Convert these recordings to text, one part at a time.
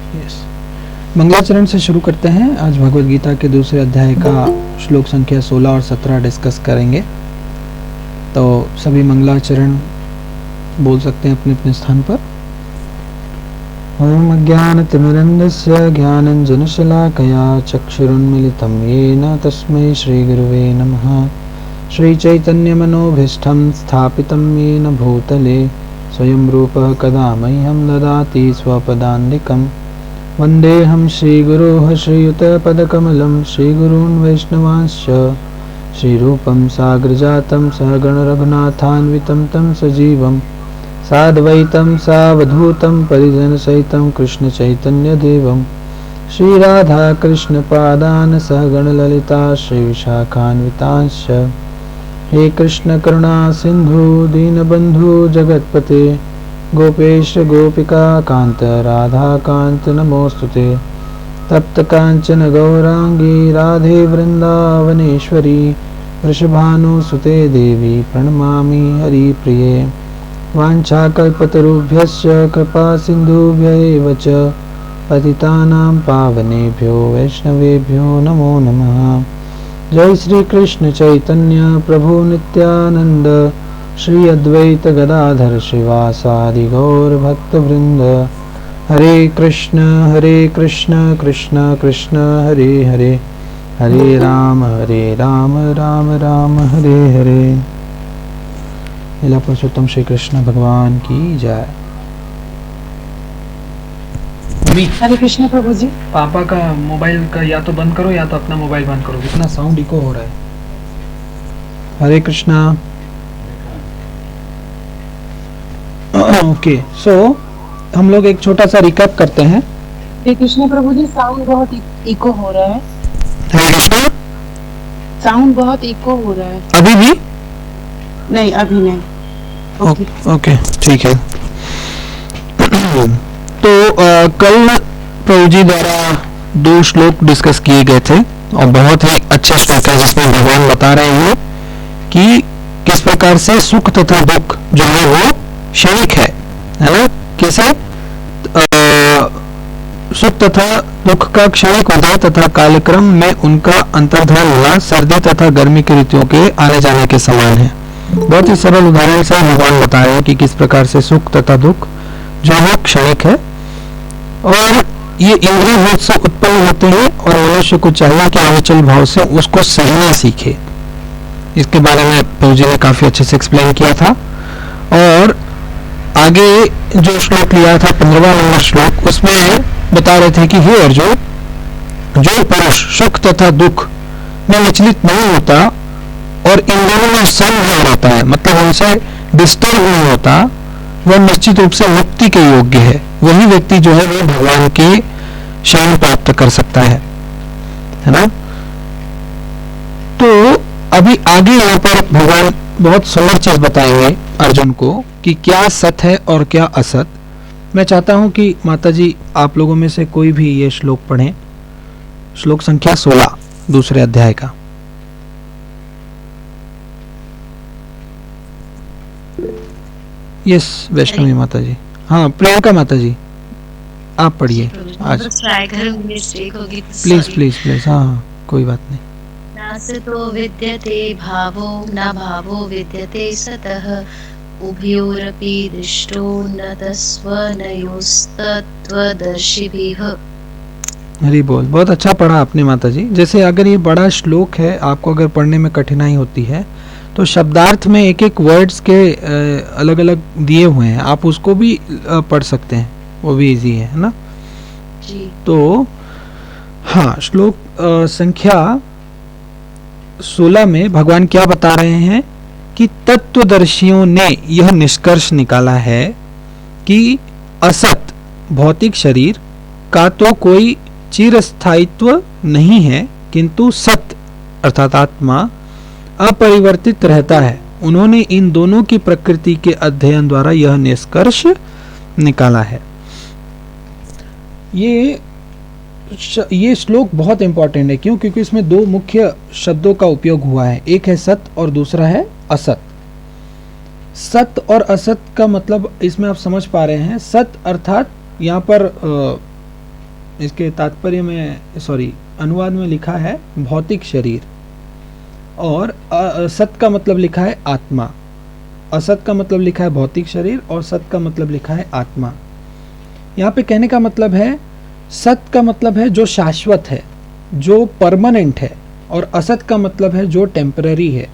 Yes, मंगलाचरण से शुरू करते हैं। आज भगवत गीता के दूसरे अध्याय का श्लोक संख्या 16 और 17 डिस्कस करेंगे। तो सभी मंगलाचरण बोल सकते हैं अपने अपने स्थान पर। ओम अज्ञानतिमिरन्धस्य ज्ञानञ्जनशलाकया चक्षुरुन्मिलितं येन तस्मै श्रीगुरुवे नमः। श्रीचैतन्यमनोभीष्टं स्थापितं येन भूतले स्वयं रूपः कदा मह्यं ददाति स्वपदान्तिकं। वन्देऽहं श्रीगुरोः श्रीयुतपदकमलं श्रीगुरून् वैष्णवांश्च श्रीरूपं साग्रजातं सहगण रघुनाथान्वितं तं सजीवं साद्वैतं सावधूतं परिजनसहितं कृष्णचैतन्यदेवं श्रीराधाकृष्णपादान् सहगण ललिता श्रीविशाखान्वितांश्च। हे कृष्ण करुणा सिंधु दीनबंधु जगतपते गोपेश गोपिका कांत राधा कांत नमोस्तुते। तप्त कांचन गौरांगी राधे वृंदावनेश्वरी वृषभानुसुते देवी प्रणमामि हरिप्रिये। वाञ्छाकल्पतरुभ्यश्च कृपा सिन्धुभ्य एव च पतितानां पावनेभ्यो वैष्णवेभ्यो नमो नमः। जय श्री कृष्ण चैतन्य प्रभु नित्यानंद श्री अद्वैत गदाधर श्रीवासादि गौर भक्त वृंद। हरे कृष्ण कृष्ण कृष्ण हरे हरे हरे राम राम राम हरे हरे। लीला पुरुषोत्तम श्री कृष्ण भगवान की जय। हरे कृष्ण प्रभु जी। पापा का मोबाइल का या तो बंद करो या तो अपना मोबाइल बंद करो, इतना साउंड इको हो रहा है। हरे कृष्णा। ओके, सो हम लोग एक छोटा सा रिकैप करते हैं। हरे कृष्ण प्रभु जी, साउंड बहुत इको हो रहा है। हरे कृष्णा, साउंड बहुत इको हो रहा है। अभी भी नहीं, अभी नहीं। ओके ठीक है। तो कल प्रभु जी द्वारा 2 श्लोक डिस्कस किए गए थे और बहुत ही अच्छे श्लोक है जिसमें भगवान बता रहे हैं कि किस प्रकार से सुख तथा दुख जो है वो क्षणिक है ना। कैसे सुख तथा दुख का क्षणिक उदय तथा कालक्रम में उनका अंतर्धान होना सर्दी तथा गर्मी की ऋतुओं के आने जाने के समान है। बहुत ही सरल उदाहरण से भगवान बता रहे हैं कि किस प्रकार से सुख तथा दुख जो है क्षणिक है और ये इंद्रिय भोग से उत्पन्न होते हैं और मनुष्य को चाहिए कि अविचल भाव से उसको सहना सीखे। इसके बारे में प्रभु जी ने काफी अच्छे से एक्सप्लेन किया था। और आगे जो श्लोक लिया था 15वां नंबर श्लोक, उसमें बता रहे थे कि हे अर्जुन, जो पुरुष सुख तथा दुख में विचलित नहीं होता और इन दोनों में समभाव रहता है, मतलब उनसे डिस्टर्ब नहीं होता, वह निश्चित रूप से मुक्ति के योग्य है। वही व्यक्ति जो है वह भगवान के शरण प्राप्त कर सकता है ना। तो अभी आगे यहाँ पर भगवान बहुत सुंदर चीज बताएंगे अर्जुन को कि क्या सत है और क्या असत। मैं चाहता हूं कि माताजी आप लोगों में से कोई भी ये श्लोक पढ़ें, श्लोक संख्या 16 दूसरे अध्याय का। यस वैष्णवी माता जी। हाँ प्रियंका माता जी आप पढ़िए आज। Please please please. हाँ कोई बात नहीं। नासतो विद्यते भावो न भावो विद्यते सतः उभयोरपि दृष्टो न तस्वनयोस्तत्त्वदर्शिभिः। हरि बोल। बहुत अच्छा पढ़ा आपने माता जी। जैसे अगर ये बड़ा श्लोक है, आपको अगर पढ़ने में कठिनाई होती है तो शब्दार्थ में एक एक वर्ड्स के अलग अलग दिए हुए हैं, आप उसको भी पढ़ सकते हैं, वो भी इजी है ना जी। तो हाँ, श्लोक संख्या 16 में भगवान क्या बता रहे हैं कि तत्वदर्शियों ने यह निष्कर्ष निकाला है कि असत भौतिक शरीर का तो कोई चिरस्थायित्व नहीं है, किंतु सत अर्थात आत्मा अपरिवर्तित रहता है। उन्होंने इन दोनों की प्रकृति के अध्ययन द्वारा यह निष्कर्ष निकाला है। ये श्लोक बहुत इंपॉर्टेंट है। क्यों? क्योंकि इसमें 2 मुख्य शब्दों का उपयोग हुआ है, एक है सत और दूसरा है असत। सत और असत का मतलब इसमें आप समझ पा रहे हैं। सत अर्थात यहाँ पर इसके तात्पर्य में अनुवाद में लिखा है भौतिक शरीर, और असत का मतलब लिखा है आत्मा। असत का मतलब लिखा है भौतिक शरीर और सत का मतलब लिखा है आत्मा। यहाँ पे कहने का मतलब है, सत का मतलब है जो शाश्वत है, जो परमानेंट है, और असत का मतलब है जो टेम्पररी है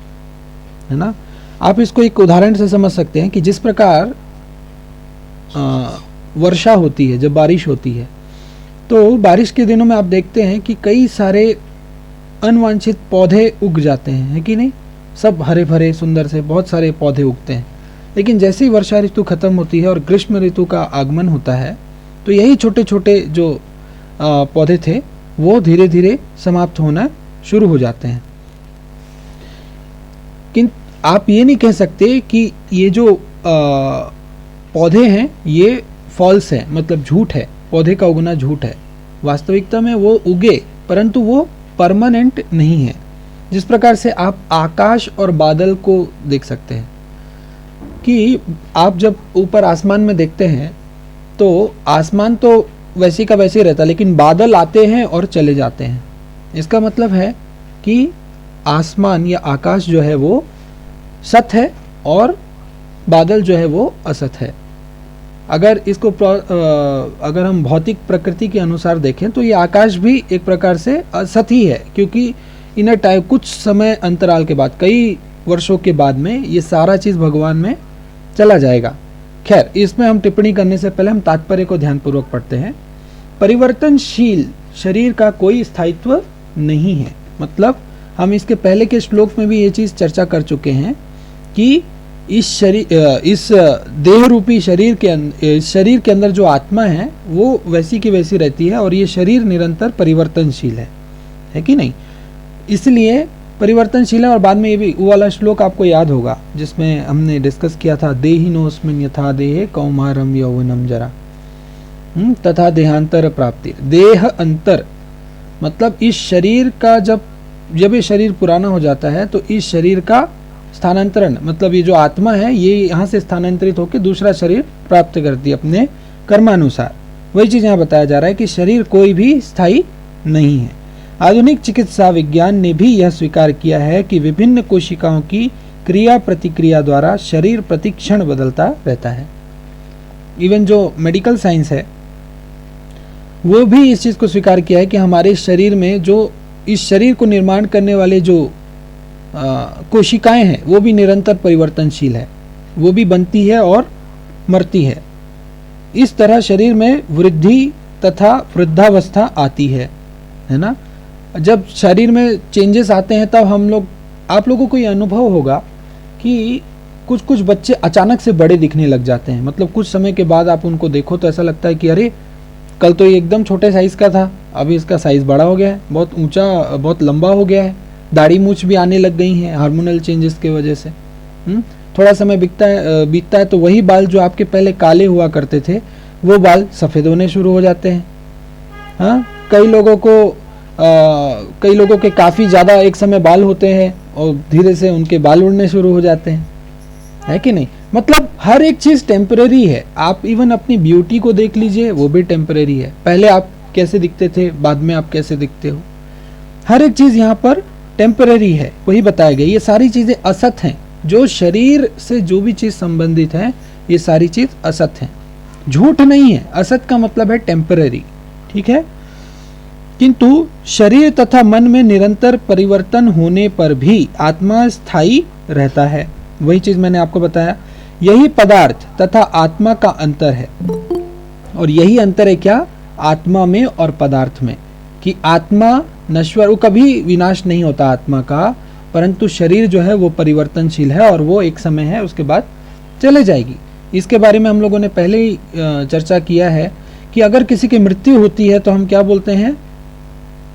ना। आप इसको एक उदाहरण से समझ सकते हैं कि जिस प्रकार वर्षा होती है, जब बारिश होती है, तो बारिश के दिनों में आप देखते हैं कि कई सारे अनवांछित पौधे उग जाते हैं, है कि नहीं। सब हरे भरे सुंदर से बहुत सारे पौधे उगते हैं, लेकिन जैसे ही वर्षा ऋतु खत्म होती है और ग्रीष्म ऋतु का आगमन होता है, तो यही छोटे छोटे जो पौधे थे वो धीरे धीरे समाप्त होना शुरू हो जाते हैं। किंतु आप ये नहीं कह सकते कि ये जो पौधे हैं ये फॉल्स है, मतलब झूठ है, पौधे का उगना झूठ है। वास्तविकता में वो उगे, परंतु वो परमानेंट नहीं है। जिस प्रकार से आप आकाश और बादल को देख सकते हैं कि आप जब ऊपर आसमान में देखते हैं तो आसमान तो वैसी का वैसे ही रहता है, लेकिन बादल आते हैं और चले जाते हैं। इसका मतलब है कि आसमान या आकाश जो है वो सत है और बादल जो है वो असत है। अगर इसको अगर हम भौतिक प्रकृति के अनुसार देखें तो ये आकाश भी एक प्रकार से असत ही है, क्योंकि इन टाइम कुछ समय अंतराल के बाद, कई वर्षों के बाद में ये सारा चीज़ भगवान में चला जाएगा। खैर, इसमें हम टिप्पणी करने से पहले हम तात्पर्य को ध्यानपूर्वक पढ़ते हैं। परिवर्तनशील शरीर का कोई स्थायित्व नहीं है। मतलब हम इसके पहले के श्लोक में भी ये चीज़ चर्चा कर चुके हैं कि इस देह रूपी शरीर के अंदर जो आत्मा है वो वैसी की वैसी रहती है, और ये शरीर निरंतर परिवर्तनशील है कि नहीं। इसलिए परिवर्तनशील है। और बाद में ये भी वो वाला श्लोक आपको याद होगा जिसमें हमने डिस्कस किया था, देहिनोस्मिन् यथा देहे कौमारम यौवनम जरा तथा देहांतर प्राप्ति। देह अंतर मतलब इस शरीर का जब ये शरीर पुराना हो जाता है तो इस शरीर का स्थानांतरण, मतलब ये जो आत्मा है ये यहाँ से स्थानांतरित होकर दूसरा शरीर प्राप्त करती है अपने कर्मानुसार। वही चीज़ यहाँ बताया जा रहा है कि शरीर कोई भी स्थायी नहीं है। आधुनिक चिकित्सा विज्ञान ने भी यह स्वीकार किया है कि विभिन्न कोशिकाओं की क्रिया प्रतिक्रिया द्वारा शरीर प्रतिक्षण बदलता रहता है। इवन जो मेडिकल साइंस है वो भी इस चीज़ को स्वीकार किया है कि हमारे शरीर में जो इस शरीर को निर्माण करने वाले जो कोशिकाएं हैं वो भी निरंतर परिवर्तनशील है, वो भी बनती है और मरती है। इस तरह शरीर में वृद्धि तथा वृद्धावस्था आती है ना। जब शरीर में चेंजेस आते हैं तब आप लोगों को ये अनुभव होगा कि कुछ कुछ बच्चे अचानक से बड़े दिखने लग जाते हैं। मतलब कुछ समय के बाद आप उनको देखो तो ऐसा लगता है कि अरे कल तो ये एकदम छोटे साइज़ का था, अभी इसका साइज़ बड़ा हो गया है, बहुत ऊंचा, बहुत लंबा हो गया है, दाढ़ी मूछ भी आने लग गई हैं हार्मोनल चेंजेस की वजह से। थोड़ा समय बीतता है तो वही बाल जो आपके पहले काले हुआ करते थे वो बाल सफ़ेद होने शुरू हो जाते हैं। हाँ, कई लोगों के काफ़ी ज़्यादा एक समय बाल होते हैं और धीरे से उनके बाल उड़ने शुरू हो जाते हैं, है कि नहीं। मतलब हर एक चीज़ टेम्परेरी है। आप इवन अपनी ब्यूटी को देख लीजिए, वो भी टेम्परेरी है। पहले आप कैसे दिखते थे, बाद में आप कैसे दिखते हो, हर एक चीज़ यहाँ पर टेम्परेरी है, वही बताया गया। ये सारी चीज़ें असत हैं। जो शरीर से जो भी चीज़ संबंधित है ये सारी चीज़ असत है, झूठ नहीं है। असत का मतलब है टेम्परेरी, ठीक है। किंतु शरीर तथा मन में निरंतर परिवर्तन होने पर भी आत्मा स्थायी रहता है। वही चीज़ मैंने आपको बताया। यही पदार्थ तथा आत्मा का अंतर है। और यही अंतर है क्या, आत्मा में और पदार्थ में, कि आत्मा नश्वर, वो कभी विनाश नहीं होता आत्मा का, परंतु शरीर जो है वो परिवर्तनशील है और वो एक समय है उसके बाद चले जाएगी। इसके बारे में हम लोगों ने पहले ही चर्चा किया है कि अगर किसी की मृत्यु होती है तो हम क्या बोलते हैं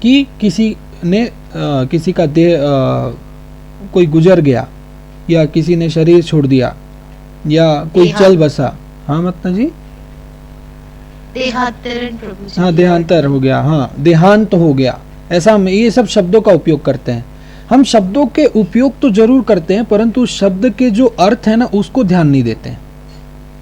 कि किसी का देह कोई गुजर गया, या किसी ने शरीर छोड़ दिया, या कोई चल बसा। हाँ मतलब जी, हाँ देहांतर हो गया, हाँ देहांत हो गया। ऐसा हम ये सब शब्दों का उपयोग करते हैं। हम शब्दों के उपयोग तो जरूर करते हैं, परंतु शब्द के जो अर्थ है ना उसको ध्यान नहीं देते हैं।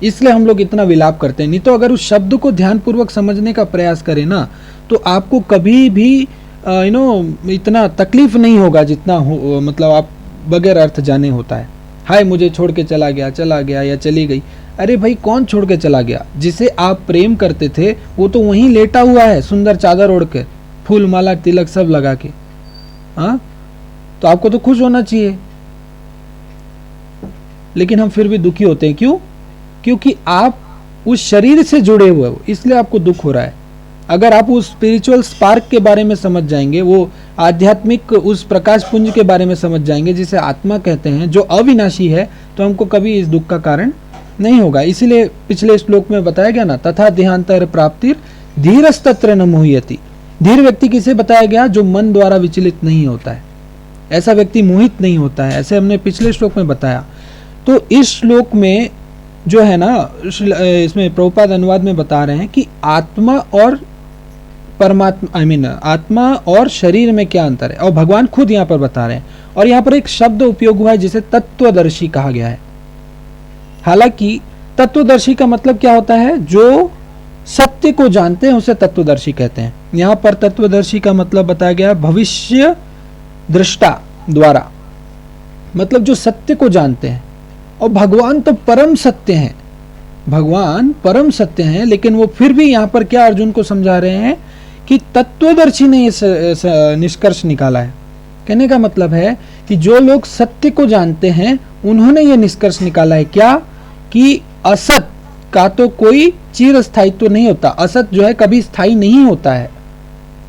इसलिए हम लोग इतना विलाप करते हैं। नहीं तो अगर उस शब्द को ध्यानपूर्वक समझने का प्रयास करें ना, तो आपको कभी भी इतना तकलीफ नहीं होगा जितना मतलब आप बगैर अर्थ जाने होता है। हाय मुझे छोड़ के चला गया या चली गई। अरे भाई कौन छोड़ के चला गया? जिसे आप प्रेम करते थे वो तो वहीं लेटा हुआ है, सुंदर चादर ओढ़ के, फूल माला तिलक सब लगा के। हाँ, तो आपको तो खुश होना चाहिए, लेकिन हम फिर भी दुखी होते हैं। क्यों? क्योंकि आप उस शरीर से जुड़े हुए हो, इसलिए आपको दुख हो रहा है। अगर आप उस स्पिरिचुअल स्पार्क के बारे में समझ जाएंगे, वो आध्यात्मिक उस प्रकाश पुंज के बारे में समझ जाएंगे जिसे आत्मा कहते हैं, जो अविनाशी है, तो हमको कभी इस दुख का कारण नहीं होगा। इसीलिए पिछले श्लोक में बताया गया ना, तथा देहांतर प्राप्तिर धीरस्तत्र न मोहयति। धीर व्यक्ति किसे बताया गया? जो मन द्वारा विचलित नहीं होता है, ऐसा व्यक्ति मोहित नहीं होता है, ऐसे हमने पिछले श्लोक में बताया। तो इस श्लोक में जो है ना, इसमें प्रभुपाद अनुवाद में बता रहे हैं कि आत्मा और परमात्मा आत्मा और शरीर में क्या अंतर है, और भगवान खुद यहाँ पर बता रहे हैं। और यहाँ पर एक शब्द उपयोग हुआ है जिसे तत्वदर्शी कहा गया है। हालांकि तत्वदर्शी का मतलब क्या होता है? जो सत्य को जानते हैं उसे तत्वदर्शी कहते हैं। यहाँ पर तत्वदर्शी का मतलब बताया गया भविष्य दृष्टा द्वारा, मतलब जो सत्य को जानते हैं। और भगवान तो परम सत्य हैं, भगवान परम सत्य हैं, लेकिन वो फिर भी यहाँ पर क्या अर्जुन को समझा रहे हैं कि तत्वदर्शी ने इस निष्कर्ष निकाला है। कहने का मतलब है कि जो लोग सत्य को जानते हैं उन्होंने ये निष्कर्ष निकाला है क्या, कि असत का तो कोई चिर स्थायित्व नहीं होता, असत जो है कभी स्थायी नहीं होता है,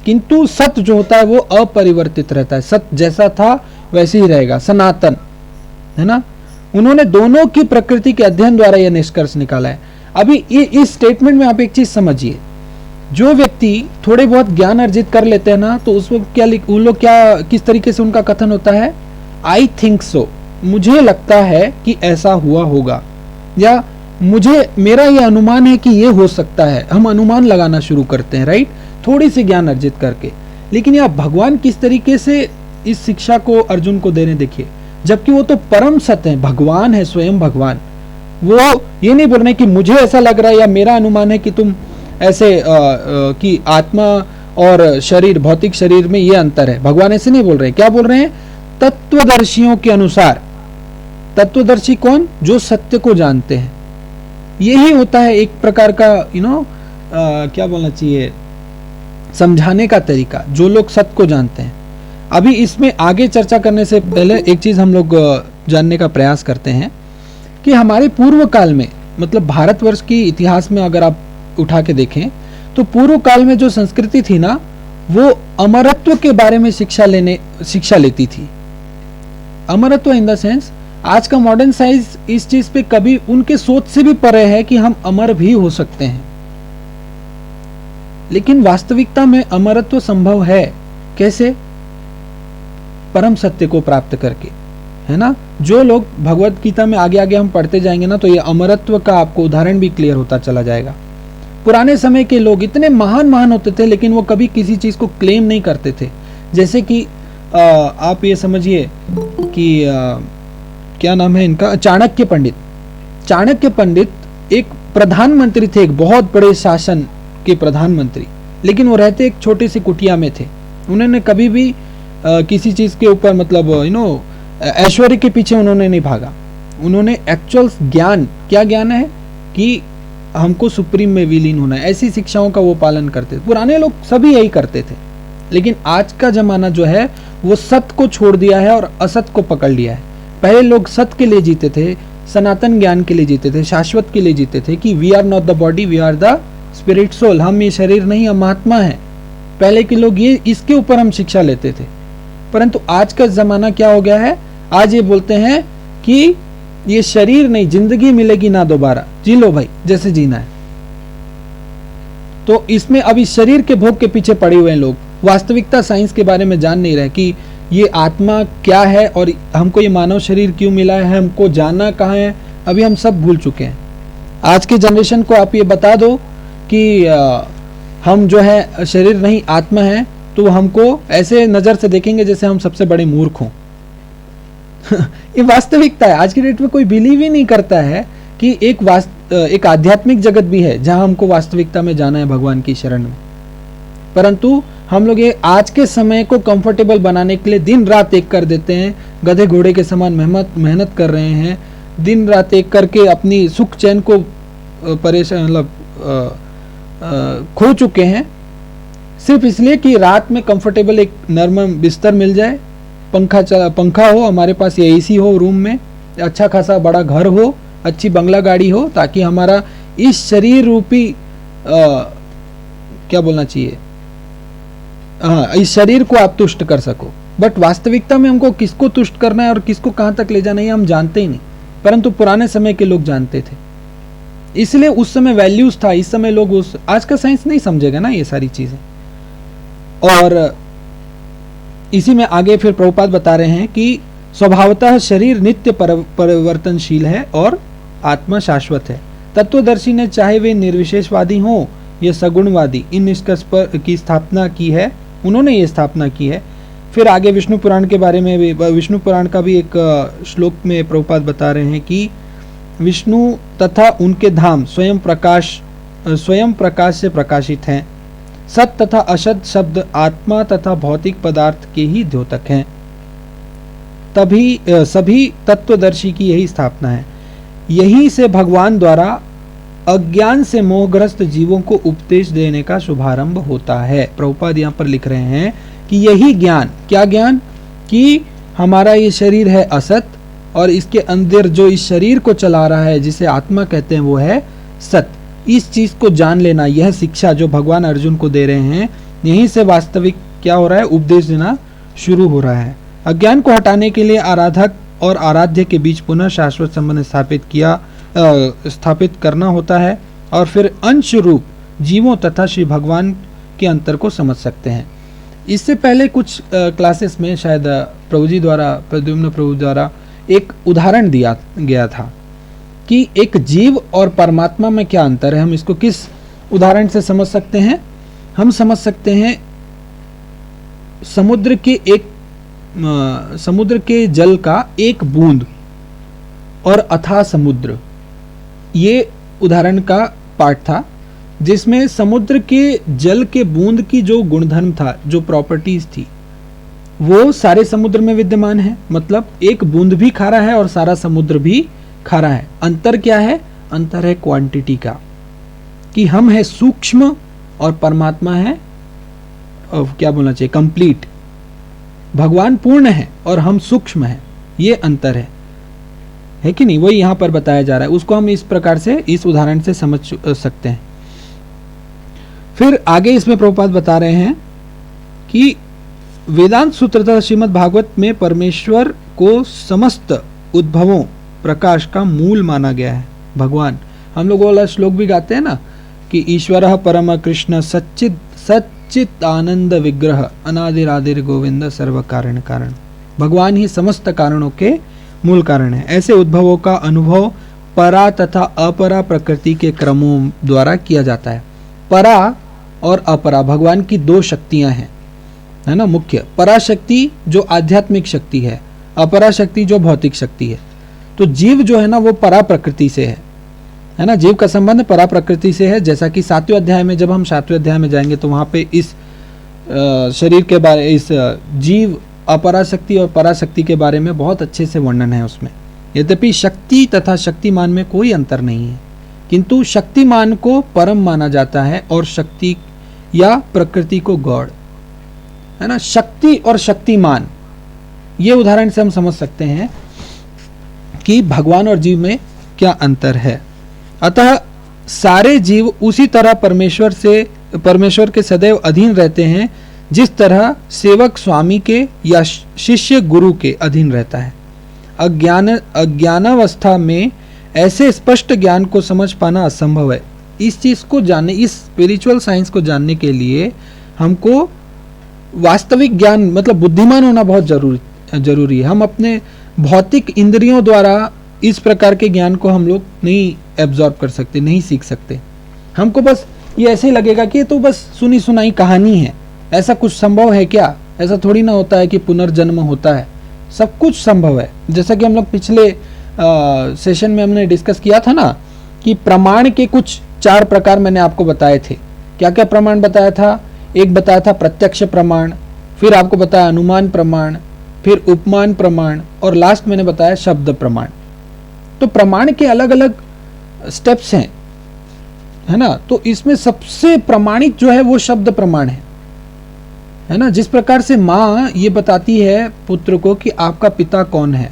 किंतु सत्य जो होता है वो अपरिवर्तित रहता है, सत्य जैसा था वैसे ही रहेगा, सनातन है ना। उन्होंने दोनों की प्रकृति के अध्ययन द्वारा यह निष्कर्ष निकाला है। अभी इस स्टेटमेंट में आप एक चीज समझिए, जो व्यक्ति थोड़े बहुत ज्ञान अर्जित कर लेते हैं ना, तो उस वक्त क्या उन लोग क्या किस तरीके से उनका कथन होता है? आई थिंक सो, मुझे लगता है कि ऐसा हुआ होगा, या मुझे मेरा यह अनुमान है कि यह हो सकता है। हम अनुमान लगाना शुरू करते हैं, राइट, थोड़ी सी ज्ञान अर्जित करके। लेकिन यह भगवान किस तरीके से इस शिक्षा को अर्जुन को देने, देखिए, जबकि वो तो परम सत्य है, भगवान है, स्वयं भगवान। वो ये नहीं बोल रहे कि मुझे ऐसा लग रहा है या मेरा अनुमान है कि तुम ऐसे कि आत्मा और शरीर, भौतिक शरीर में ये अंतर है। भगवान ऐसे नहीं बोल रहे। क्या बोल रहे हैं? तत्वदर्शियों के अनुसार। तत्वदर्शी कौन? जो सत्य को जानते हैं। यही होता है एक प्रकार का क्या बोलना चाहिए, समझाने का तरीका, जो लोग सत्य को जानते हैं। अभी इसमें आगे चर्चा करने से पहले एक चीज हम लोग जानने का प्रयास करते हैं कि हमारे पूर्व काल में, मतलब भारतवर्ष की इतिहास में अगर आप उठा के देखें, तो पूर्व काल में जो संस्कृति थी ना, वो अमरत्व के बारे में शिक्षा लेती थी। अमरत्व इन द सेंस, आज का मॉडर्न साइंस इस चीज पे कभी उनके सोच से भी परे है कि हम अमर भी हो सकते हैं, लेकिन वास्तविकता में अमरत्व संभव है। कैसे? परम सत्य को प्राप्त करके, है ना। जो लोग भगवत गीता में आगे आगे हम पढ़ते जाएंगे ना, तो ये अमरत्व का आपको उदाहरण भी क्लियर होता चला जाएगा। पुराने समय के लोग इतने महान होते थे, लेकिन वो कभी किसी चीज को क्लेम नहीं करते थे। जैसे कि आप ये समझिए कि क्या नाम है इनका, चाणक्य पंडित। चाणक्य पंडित एक प्रधानमंत्री थे, एक बहुत बड़े शासन के प्रधानमंत्री, लेकिन वो रहते एक छोटी सी कुटिया में थे। उन्होंने कभी भी किसी चीज के ऊपर, मतलब ऐश्वर्य के पीछे उन्होंने नहीं भागा। उन्होंने एक्चुअल ज्ञान, क्या ज्ञान है कि हमको सुप्रीम में विलीन होना है, ऐसी शिक्षाओं का वो पालन करते थे। पुराने लोग सभी यही करते थे, लेकिन आज का जमाना जो है वो सत्य को छोड़ दिया है और असत्य को पकड़ लिया है। पहले लोग सत्य के लिए जीते थे, सनातन ज्ञान के लिए जीते थे, शाश्वत के लिए जीते थे कि we are not the body, we are the spirit soul. हम ये शरीर नहीं, हम आत्मा है। पहले के लोग ये इसके ऊपर हम शिक्षा लेते थे। परंतु आज का जमाना क्या हो गया है, आज ये बोलते हैं कि ये शरीर नहीं, जिंदगी मिलेगी ना दोबारा, जी लो भाई जैसे जीना है। तो इसमें अभी शरीर के भोग के पीछे पड़े हुए हैं लोग, वास्तविकता साइंस के बारे में जान नहीं रहे कि ये आत्मा क्या है और हमको ये मानव शरीर क्यों मिला है, हमको जानना कहाँ है, अभी हम सब भूल चुके हैं। आज के जनरेशन को आप ये बता दो कि हम जो है शरीर नहीं आत्मा है, तो हमको ऐसे नजर से देखेंगे जैसे हम सबसे बड़े मूर्ख हों। ये वास्तविकता है। आज की डेट में कोई बिलीव ही नहीं करता है कि एक आध्यात्मिक जगत भी है जहां हमको वास्तविकता में जाना है भगवान की शरण में, परंतु हम लोग ये आज के समय को कंफर्टेबल बनाने के लिए दिन रात एक कर देते हैं, गधे घोड़े के समान मेहनत कर रहे हैं, दिन रात एक करके अपनी सुख चैन को परेशान मतलब खो चुके हैं, सिर्फ इसलिए कि रात में कंफर्टेबल एक नर्म बिस्तर मिल जाए, पंखा हो हमारे पास, या एसी हो रूम में, अच्छा खासा बड़ा घर हो, अच्छी बंगला गाड़ी हो, ताकि हमारा इस शरीर रूपी क्या बोलना चाहिए, हाँ, इस शरीर को आप तुष्ट कर सको। बट वास्तविकता में हमको किसको तुष्ट करना है और किसको कहां तक ले जाना है हम जानते ही नहीं, परंतु पुराने समय के लोग जानते थे, इसलिए उस समय वैल्यूज था। इस समय लोग आज का साइंस नहीं समझेगा ना ये सारी चीजें। और इसी में आगे फिर प्रभुपाद बता रहे हैं कि स्वभावतः शरीर नित्य परिवर्तनशील है और आत्मा शाश्वत है। तत्वदर्शी ने चाहे वे निर्विशेषवादी हों या सगुणवादी, इन निष्कर्ष पर की स्थापना की है, उन्होंने ये स्थापना की है। फिर आगे विष्णु पुराण के बारे में भी, विष्णु पुराण का भी एक श्लोक में प्रभुपाद बता रहे हैं कि विष्णु तथा उनके धाम स्वयं प्रकाश से प्रकाशित हैं। सत तथा असत शब्द आत्मा तथा भौतिक पदार्थ के ही द्योतक हैं। तभी सभी तत्वदर्शी की यही स्थापना है। यही से भगवान द्वारा अज्ञान से मोहग्रस्त जीवों को उपदेश देने का शुभारंभ होता है। प्रभुपाद यहाँ पर लिख रहे हैं कि यही ज्ञान, क्या ज्ञान, कि हमारा ये शरीर है असत और इसके अंदर जो इस शरीर को चला रहा है जिसे आत्मा कहते हैं वो है सत। इस चीज को जान लेना, यह शिक्षा जो भगवान अर्जुन को दे रहे हैं, यहीं से वास्तविक क्या हो रहा है, उपदेश देना शुरू हो रहा है। अज्ञान को हटाने के लिए आराधक और आराध्य के बीच पुनः शाश्वत संबंध स्थापित करना होता है और फिर अंश रूप जीवों तथा श्री भगवान के अंतर को समझ सकते हैं। इससे पहले कुछ क्लासेस में शायद प्रभु जी द्वारा, प्रद्युम्न प्रभु द्वारा एक उदाहरण दिया गया था कि एक जीव और परमात्मा में क्या अंतर है। हम इसको किस उदाहरण से समझ सकते हैं? हम समझ सकते हैं समुद्र के जल का एक बूंद और अथाह समुद्र, ये उदाहरण का पार्ट था, जिसमें समुद्र के जल के बूंद की जो गुणधर्म था, जो प्रॉपर्टीज थी, वो सारे समुद्र में विद्यमान है। मतलब एक बूंद भी खारा है और सारा समुद्र भी खारा है। अंतर क्या है? अंतर है क्वांटिटी का, कि हम है सूक्ष्म और परमात्मा है क्या बोलना चाहिए, कंप्लीट। भगवान पूर्ण है और हम सूक्ष्म है, ये अंतर है कि नहीं? वही यहां पर बताया जा रहा है। उसको हम इस प्रकार से, इस उदाहरण से समझ सकते हैं। फिर आगे इसमें प्रभुपाद बता रहे हैं कि वेदांत सूत्र तथा श्रीमद् भागवत में परमेश्वर को समस्त उद्भवों प्रकाश का मूल माना गया है। भगवान, हम लोग वाला श्लोक भी गाते हैं ना कि ईश्वरः परम कृष्ण सच्चित आनंद विग्रह अनादिरादिर गोविंद सर्व कारण कारण। भगवान ही समस्त कारणों के मूल कारण है। ऐसे उद्भवों का अनुभव परा तथा अपरा प्रकृति के क्रमों द्वारा किया जाता है। परा और अपरा भगवान की दो शक्तियां हैं, है ना। मुख्य पराशक्ति जो आध्यात्मिक शक्ति है, अपरा शक्ति जो भौतिक शक्ति है। तो जीव जो है ना वो परा प्रकृति से है ना। जीव का संबंध परा प्रकृति से है। जैसा कि 7वें अध्याय में, जब हम 7वें अध्याय में जाएंगे तो वहां पे इस शरीर के बारे, इस जीव अपराशक्ति और पराशक्ति के बारे में बहुत अच्छे से वर्णन है उसमें। यद्यपि शक्ति तथा शक्तिमान में कोई अंतर नहीं है, किंतु शक्तिमान को परम माना जाता है और शक्ति या प्रकृति को गॉड, है ना। शक्ति और शक्तिमान, ये उदाहरण से हम समझ सकते हैं कि भगवान और जीव में क्या अंतर है। अतः सारे जीव उसी तरह परमेश्वर के सदैव अधीन रहते हैं जिस तरह सेवक स्वामी के या शिष्य गुरु के अधीन रहता है। अज्ञानावस्था में ऐसे स्पष्ट ज्ञान को समझ पाना असंभव है। इस चीज को जानने, इस स्पिरिचुअल साइंस को जानने के लिए हमको वास्तविक ज्ञान, मतलब बुद्धिमान होना बहुत जरूरी है। हम अपने भौतिक इंद्रियों द्वारा इस प्रकार के ज्ञान को हम लोग नहीं एब्जॉर्ब कर सकते, नहीं सीख सकते। हमको बस ये ऐसे लगेगा कि ये तो बस सुनी सुनाई कहानी है। ऐसा कुछ संभव है क्या? ऐसा थोड़ी ना होता है कि पुनर्जन्म होता है। सब कुछ संभव है। जैसा कि हम लोग पिछले सेशन में हमने डिस्कस किया था ना कि प्रमाण के कुछ 4 प्रकार मैंने आपको बताए थे। क्या क्या प्रमाण बताया था? एक बताया था प्रत्यक्ष प्रमाण, फिर आपको बताया अनुमान प्रमाण, फिर उपमान प्रमाण, और लास्ट मैंने बताया शब्द प्रमाण। तो प्रमाण के अलग अलग स्टेप्स हैं, है ना। तो इसमें सबसे प्रमाणित जो है वो शब्द प्रमाण है ना। जिस प्रकार से माँ ये बताती है पुत्र को कि आपका पिता कौन है,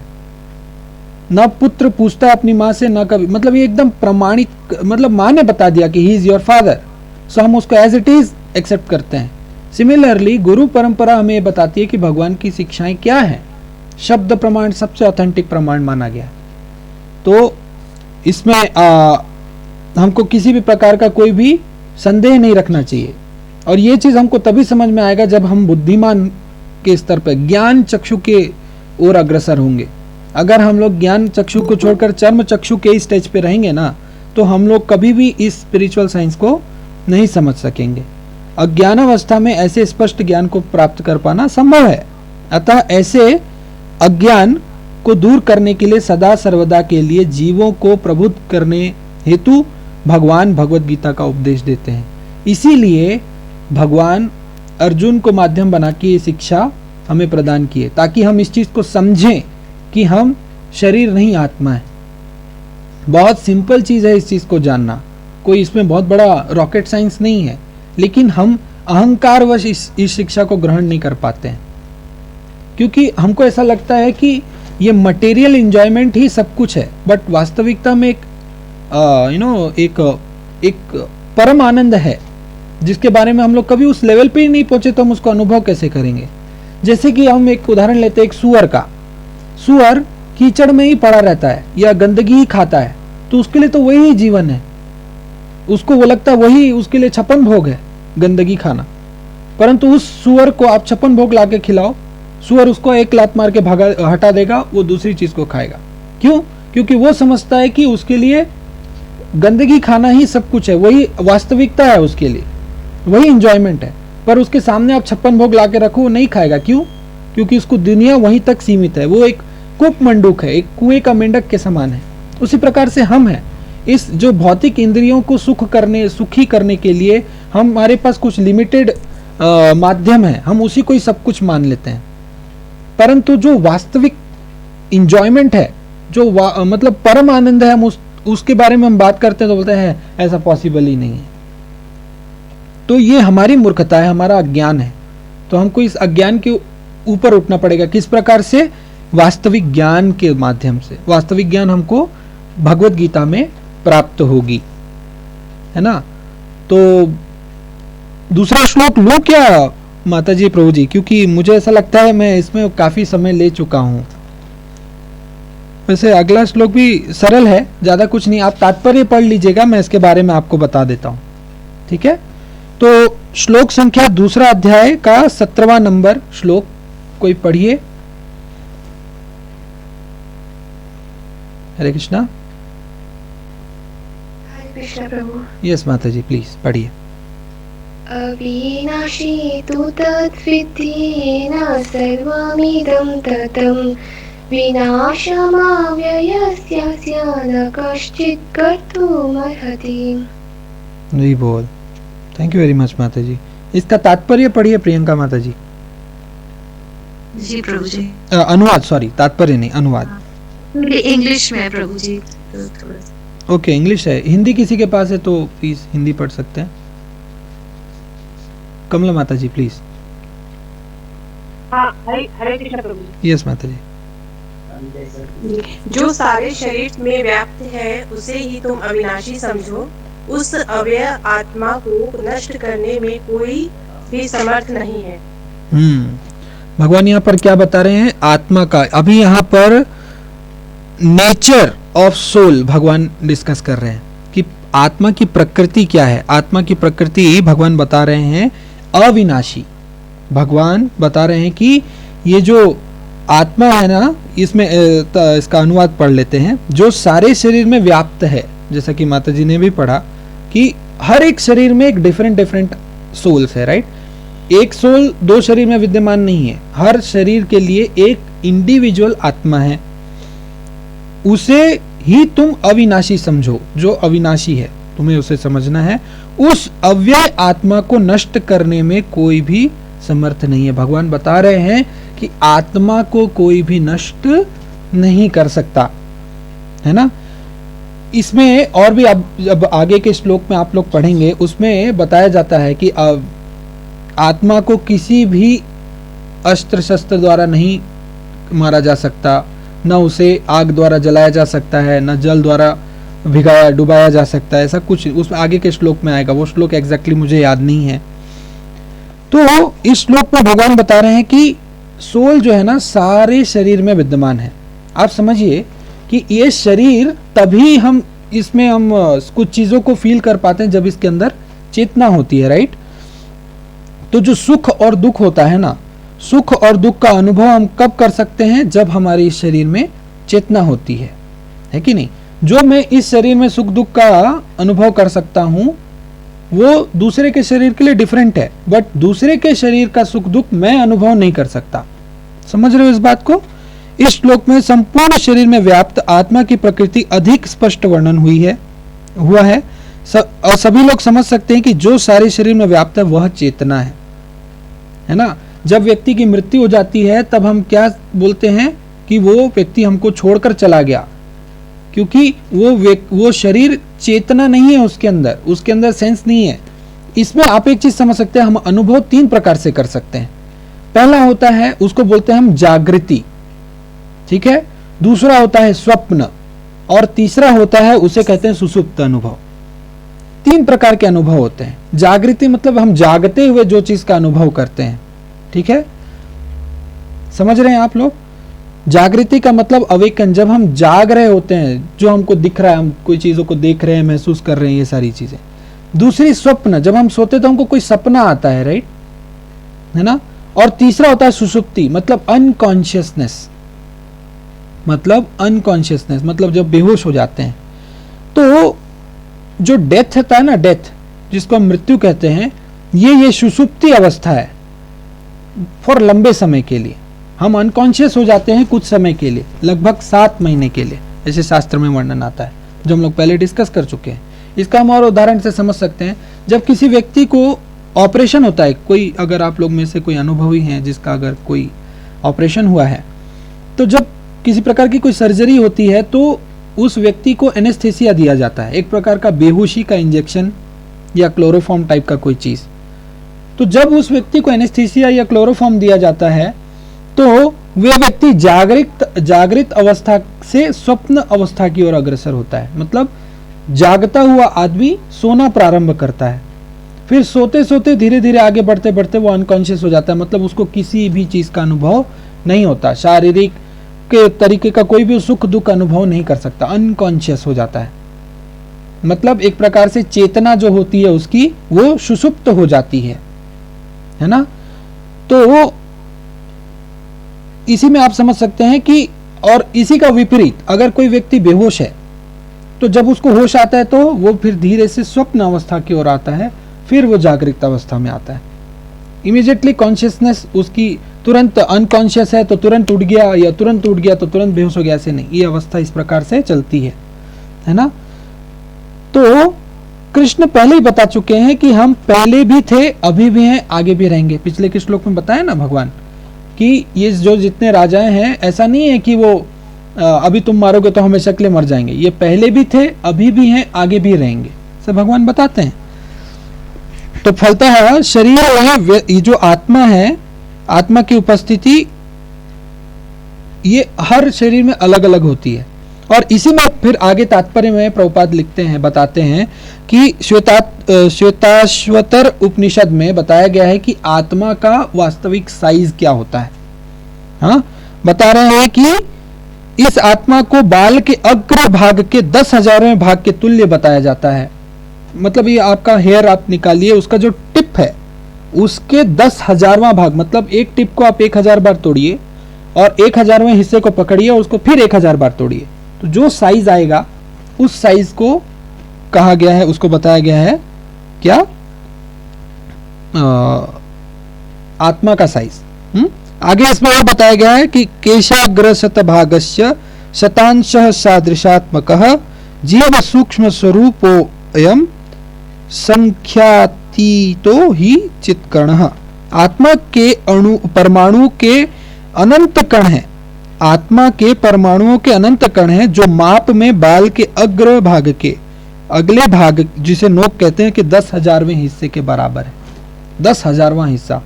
ना पुत्र पूछता है अपनी माँ से, ना कभी, मतलब ये एकदम प्रमाणित, मतलब माँ ने बता दिया कि ही इज योर फादर, सो हम उसको एज इट इज एक्सेप्ट करते हैं। सिमिलरली गुरु परंपरा हमें ये बताती है कि भगवान की शिक्षाएं क्या है। शब्द प्रमाण सबसे ऑथेंटिक प्रमाण माना गया। तो इसमें हमको किसी भी प्रकार का कोई भी संदेह नहीं रखना चाहिए, और ये चीज हमको तभी समझ में आएगा जब हम बुद्धिमान के स्तर पर ज्ञान चक्षु के ओर अग्रसर होंगे। अगर हम लोग ज्ञान चक्षु को छोड़कर चर्म चक्षु के स्टेज पे रहेंगे ना, तो हम लोग कभी भी इस स्पिरिचुअल साइंस को नहीं समझ सकेंगे। अज्ञान अवस्था में ऐसे स्पष्ट ज्ञान को प्राप्त कर पाना संभव है। अतः ऐसे अज्ञान को दूर करने के लिए सदा सर्वदा के लिए जीवों को प्रबुद्ध करने हेतु भगवान भगवत गीता का उपदेश देते हैं। इसीलिए भगवान अर्जुन को माध्यम बना के ये शिक्षा हमें प्रदान की है, ताकि हम इस चीज को समझें कि हम शरीर नहीं आत्मा है। बहुत सिंपल चीज है इस चीज को जानना, कोई इसमें बहुत बड़ा रॉकेट साइंस नहीं है, लेकिन हम अहंकारवश इस शिक्षा को ग्रहण नहीं कर पाते हैं, क्योंकि हमको ऐसा लगता है कि ये मटेरियल एंजॉयमेंट ही सब कुछ है। बट वास्तविकता में एक परम आनंद है जिसके बारे में हम लोग कभी उस लेवल पे ही नहीं पहुंचे, तो हम उसको अनुभव कैसे करेंगे। जैसे कि हम एक उदाहरण लेते हैं एक सुअर का। सुअर कीचड़ में ही पड़ा रहता है या गंदगी ही खाता है, तो उसके लिए तो वही जीवन है, उसको वो लगता है वही उसके लिए 56 भोग है गंदगी खाना। परंतु उस सुअर को आप 56 भोग लाके खिलाओ, सुअर उसको एक लात मार के हटा देगा, वो दूसरी चीज को खाएगा। क्यों? क्योंकि वो समझता है कि उसके लिए गंदगी खाना ही सब कुछ है, वही वास्तविकता है उसके लिए, वही इंजॉयमेंट है। पर उसके सामने आप 56 भोग लाके रखो, वो नहीं खाएगा। क्यों? क्योंकि उसको दुनिया वहीं तक सीमित है, वो एक कूप मंडूक है, एक कुएं का मेंढक के समान है। उसी प्रकार से हम हैं। इस जो भौतिक इंद्रियों को सुखी करने के लिए हमारे पास कुछ लिमिटेड माध्यम है, हम उसी को ही सब कुछ मान लेते हैं। परंतु जो वास्तविक इंजॉयमेंट है, जो मतलब परम आनंद है, हम उसके बारे में हम बात करते हैं तो बोलते हैं ऐसा पॉसिबल ही नहीं है। तो ये हमारी मूर्खता है, हमारा अज्ञान है। तो हमको इस अज्ञान के ऊपर उठना पड़ेगा। किस प्रकार से? वास्तविक ज्ञान के माध्यम से। वास्तविक ज्ञान हमको भगवत गीता में प्राप्त होगी, है ना। तो दूसरा श्लोक लो क्या माताजी प्रभु जी, क्योंकि मुझे ऐसा लगता है मैं इसमें काफी समय ले चुका हूं। वैसे अगला श्लोक भी सरल है, ज्यादा कुछ नहीं, आप तात्पर्य पढ़ लीजिएगा, मैं इसके बारे में आपको बता देता हूं, ठीक है। तो श्लोक संख्या 2 अध्याय का 17वां नंबर श्लोक कोई पढ़िए। हरे कृष्णा। हरे कृष्ण प्रभु। यस माता जी, प्लीज पढ़िए। अविनाशी तु तद्विद्धि न सर्वमिदं ततं विनाशमाव्ययस्यस्य न कश्चित् कर्तुमर्हति। नहीं बोल। थैंक यू वेरी मच माता जी। इसका तात्पर्य पढ़िए प्रियंका माता जी। जी प्रभु जी। अनुवाद, सॉरी, तात्पर्य नहीं, अनुवाद। इंग्लिश में प्रभु जी। ओके, इंग्लिश है। हिंदी किसी के पास है तो प्लीज हिंदी पढ़ सकते हैं। कमला माता जी प्लीज। हाँ, हरे कृष्ण प्रभु जी। यस माता जी। जो सारे शरीर में व्याप्त है उसे ही तुम अविनाशी समझो। उस अव्यय आत्मा को नष्ट करने में कोई भी समर्थ नहीं है। भगवान यहाँ पर क्या बता रहे हैं? आत्मा का, अभी यहाँ पर नेचर ऑफ सोल भगवान डिस्कस कर रहे हैं कि आत्मा की प्रकृति क्या है। आत्मा की प्रकृति भगवान बता रहे हैं अविनाशी। भगवान बता रहे हैं कि ये जो आत्मा है ना, इसमें इसका अनुवाद पढ़ लेते हैं। जो सारे शरीर में व्याप्त है, जैसा कि माता जी ने भी पढ़ा कि हर एक शरीर में एक डिफरेंट सोल्स है, राइट। एक सोल 2 शरीर में विद्यमान नहीं है, हर शरीर के लिए एक इंडिविजुअल आत्मा है। उसे ही तुम अविनाशी समझो। जो अविनाशी है तुम्हें उसे समझना है। उस अव्यय आत्मा को नष्ट करने में कोई भी समर्थ नहीं है। भगवान बता रहे हैं कि आत्मा को कोई भी नष्ट नहीं कर सकता, है ना। इसमें और भी अब आगे के श्लोक में आप लोग पढ़ेंगे, उसमें बताया जाता है कि आत्मा को किसी भी अस्त्र शस्त्र द्वारा नहीं मारा जा सकता, न उसे आग द्वारा जलाया जा सकता है, न जल द्वारा भिगाया डुबाया जा सकता है, ऐसा कुछ उसमें आगे के श्लोक में आएगा। वो श्लोक एग्जैक्टली मुझे याद नहीं है। तो इस श्लोक में भगवान बता रहे हैं कि सोल जो है ना सारे शरीर में विद्यमान है। आप समझिए कि ये शरीर तभी हम इसमें हम कुछ चीजों को फील कर पाते हैं जब इसके अंदर चेतना होती है, राइट। तो जो सुख और दुख होता है ना, सुख और दुख का अनुभव हम कब कर सकते हैं? जब हमारे इस शरीर में चेतना होती है कि नहीं। जो मैं इस शरीर में सुख दुख का अनुभव कर सकता हूं वो दूसरे के शरीर के लिए डिफरेंट है, बट दूसरे के शरीर का सुख दुख मैं अनुभव नहीं कर सकता। समझ रहे हो इस बात को? इस श्लोक में संपूर्ण शरीर में व्याप्त आत्मा की प्रकृति अधिक स्पष्ट वर्णन हुआ है और सभी लोग समझ सकते हैं कि जो सारे शरीर में व्याप्त है वह चेतना है ना। जब व्यक्ति की मृत्यु हो जाती है तब हम क्या बोलते हैं कि वो व्यक्ति हमको छोड़कर चला गया, क्योंकि वो शरीर चेतना नहीं है, उसके अंदर सेंस नहीं है। इसमें आप एक चीज समझ सकते हैं, हम अनुभव 3 प्रकार से कर सकते हैं। पहला होता है उसको बोलते हैं हम जागृति, ठीक है। दूसरा होता है स्वप्न और तीसरा होता है उसे कहते हैं सुषुप्त अनुभव। 3 प्रकार के अनुभव होते हैं। जागृति मतलब हम जागते हुए जो चीज का अनुभव करते हैं, ठीक है। समझ रहे हैं आप लोग? जागृति का मतलब अवेकन, जब हम जाग रहे होते हैं, जो हमको दिख रहा है, हम कोई चीजों को देख रहे हैं, महसूस कर रहे हैं, ये सारी चीजें। दूसरी स्वप्न, जब हम सोते तो हमको कोई सपना आता है, राइट, है ना। और तीसरा होता है सुषुप्ति, मतलब अनकॉन्शियसनेस, मतलब जब बेहोश हो जाते हैं। तो जो डेथ होता है ना, डेथ जिसको हम मृत्यु कहते हैं, ये सुषुप्ति अवस्था है। फॉर लंबे समय के लिए हम अनकॉन्शियस हो जाते हैं, कुछ समय के लिए, लगभग 7 महीने के लिए, ऐसे शास्त्र में वर्णन आता है, जो हम लोग पहले डिस्कस कर चुके हैं। इसका हम और उदाहरण से समझ सकते हैं। जब किसी व्यक्ति को ऑपरेशन होता है, कोई अगर आप लोग में से कोई अनुभवी हैं जिसका अगर कोई ऑपरेशन हुआ है, तो जब किसी प्रकार की कोई सर्जरी होती है तो उस व्यक्ति को एनेस्थेसिया दिया जाता है, एक प्रकार का बेहोशी का इंजेक्शन या क्लोरोफॉर्म टाइप का कोई चीज। तो जब उस व्यक्ति को एनेस्थेसिया या क्लोरोफॉर्म दिया जाता है तो वे व्यक्ति जागृत अवस्था से स्वप्न अवस्था की ओर अग्रसर होता है। मतलब जागता हुआ आदमी सोना प्रारंभ करता है, फिर सोते सोते धीरे धीरे आगे बढ़ते बढ़ते वो अनकॉन्शियस हो जाता है। मतलब उसको किसी भी चीज का अनुभव नहीं होता, शारीरिक के तरीके का कोई भी सुख दुख अनुभव नहीं कर सकता, अनकॉन्शियस हो जाता है। मतलब एक प्रकार से चेतना जो होती है उसकी वो सुषुप्त हो जाती है ना। तो इसी में आप समझ सकते हैं कि, और इसी का विपरीत, अगर कोई व्यक्ति बेहोश है तो जब उसको होश आता है तो वो फिर धीरे से स्वप्न अवस्था की ओर आता है, फिर वो जागृत अवस्था में आता है। इमीडिएटली कॉन्शियसनेस उसकी तुरंत अनकॉन्शियस है तो तुरंत उठ गया, या तुरंत उठ गया तो तुरंत बेहोश हो गया, ऐसे नहीं। ये अवस्था इस प्रकार से चलती है ना। तो कृष्ण पहले ही बता चुके हैं कि हम पहले भी थे, अभी भी हैं, आगे भी रहेंगे। पिछले के श्लोक में बताया ना भगवान कि ये जो जितने राजाएं हैं, ऐसा नहीं है कि वो अभी तुम मारोगे तो हमेशा के लिए मर जाएंगे। ये पहले भी थे, अभी भी हैं, आगे भी रहेंगे, सब भगवान बताते हैं। तो फलता है शरीर में ये जो आत्मा है, आत्मा की उपस्थिति ये हर शरीर में अलग अलग होती है। और इसी में फिर आगे तात्पर्य में प्रभुपाद लिखते हैं, बताते हैं कि श्वेताश्वतर उपनिषद में बताया गया है कि आत्मा का वास्तविक साइज क्या होता है। हाँ, बता रहे हैं कि इस आत्मा को बाल के अग्र भाग के 10,000वें भाग के तुल्य बताया जाता है। मतलब ये आपका हेयर आप निकालिए, उसका जो टिप है उसके 10,000वां भाग, मतलब एक टिप को आप 1000 बार तोड़िए और 1000वें हिस्से को पकड़िए और उसको फिर 1000 बार तोड़िए, तो जो साइज आएगा उस साइज को कहा गया है, उसको बताया गया है क्या, आत्मा का साइज। आगे इसमें और बताया गया है कि केशाग्र शतभागस्य शतांशः सादृशात्मकः जीव सूक्ष्म स्वरूपोऽयं संख्यातीतो ही चित्कणः। आत्मा के अणु परमाणु के अनंत कण हैं, आत्मा के परमाणुओं के अनंत कण हैं जो माप में बाल के अग्र भाग के अगले भाग जिसे नोक कहते हैं कि 10,000वें हिस्से के बराबर है। 10,000वां हिस्सा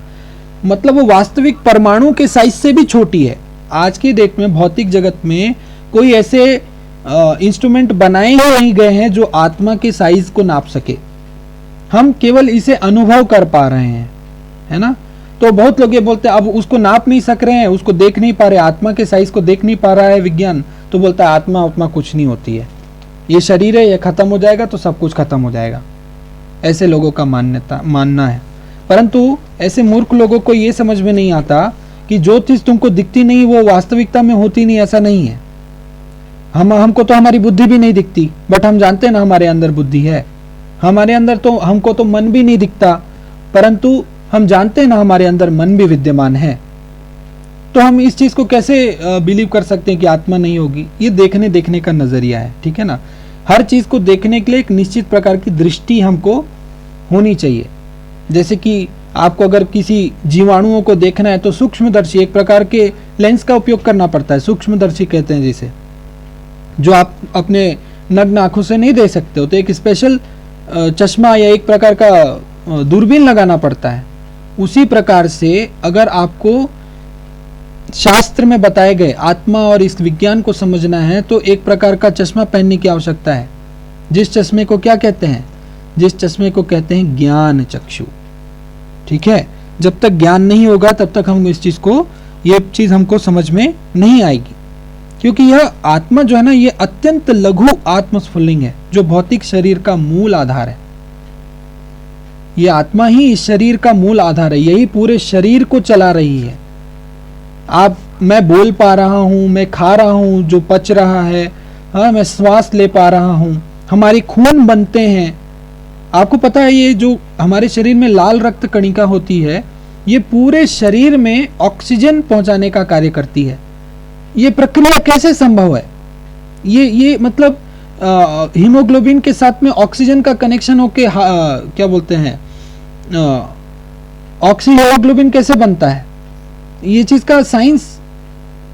मतलब वो वास्तविक परमाणु के साइज से भी छोटी है। आज की डेट में भौतिक जगत में कोई ऐसे इंस्ट्रूमेंट बनाए ही नहीं गए हैं जो आत्मा के साइज को नाप सके। हम केवल इसे अनुभव कर पा रहे हैं, है ना। तो बहुत लोग ये बोलते हैं अब उसको नाप नहीं सक रहे हैं, उसको देख नहीं पा रहे, आत्मा के साइज को देख नहीं पा रहा है विज्ञान, तो बोलता है आत्मा कुछ नहीं होती है, ये शरीर है, ये खत्म हो जाएगा तो सब कुछ खत्म हो जाएगा। ऐसे लोगों का मानना है। परंतु ऐसे मूर्ख लोगों को ये समझ में नहीं आता कि जो चीज तुमको दिखती नहीं वो वास्तविकता में होती नहीं, ऐसा नहीं है। हमको तो हमारी बुद्धि भी नहीं दिखती, बट हम जानते हैं ना हमारे अंदर बुद्धि है। हमारे अंदर तो हमको तो मन भी नहीं दिखता, परंतु हम जानते हैं ना हमारे अंदर मन भी विद्यमान है। तो हम इस चीज को कैसे बिलीव कर सकते हैं कि आत्मा नहीं होगी? ये देखने का नजरिया है, ठीक है ना। हर चीज को देखने के लिए एक निश्चित प्रकार की दृष्टि हमको होनी चाहिए। जैसे कि आपको अगर किसी जीवाणुओं को देखना है तो सूक्ष्मदर्शी एक प्रकार के लेंस का उपयोग करना पड़ता है, सूक्ष्मदर्शी कहते हैं जिसे, जो आप अपने नग्न आंखों से नहीं देख सकते हो। तो एक स्पेशल चश्मा या एक प्रकार का दूरबीन लगाना पड़ता है। उसी प्रकार से अगर आपको शास्त्र में बताए गए आत्मा और इस विज्ञान को समझना है तो एक प्रकार का चश्मा पहनने की आवश्यकता है। जिस चश्मे को क्या कहते हैं? जिस चश्मे को कहते हैं ज्ञान चक्षु, ठीक है। जब तक ज्ञान नहीं होगा तब तक हम इस चीज को, ये चीज हमको समझ में नहीं आएगी, क्योंकि यह आत्मा जो है ना, ये अत्यंत लघु आत्मस्फुल्लिंग है जो भौतिक शरीर का मूल आधार है। ये आत्मा ही इस शरीर का मूल आधार है, यही पूरे शरीर को चला रही है। मैं बोल पा रहा हूं, मैं खा रहा हूं, जो पच रहा है, हाँ, मैं श्वास ले पा रहा हूं, हमारे खून बनते हैं। आपको पता है ये जो हमारे शरीर में लाल रक्त कणिका होती है, ये पूरे शरीर में ऑक्सीजन पहुंचाने का कार्य करती है। ये प्रक्रिया कैसे संभव है? ये मतलब हीमोग्लोबिन के साथ में ऑक्सीजन का कनेक्शन होके क्या बोलते हैं, ऑक्सीहीमोग्लोबिन कैसे बनता है, ये चीज का साइंस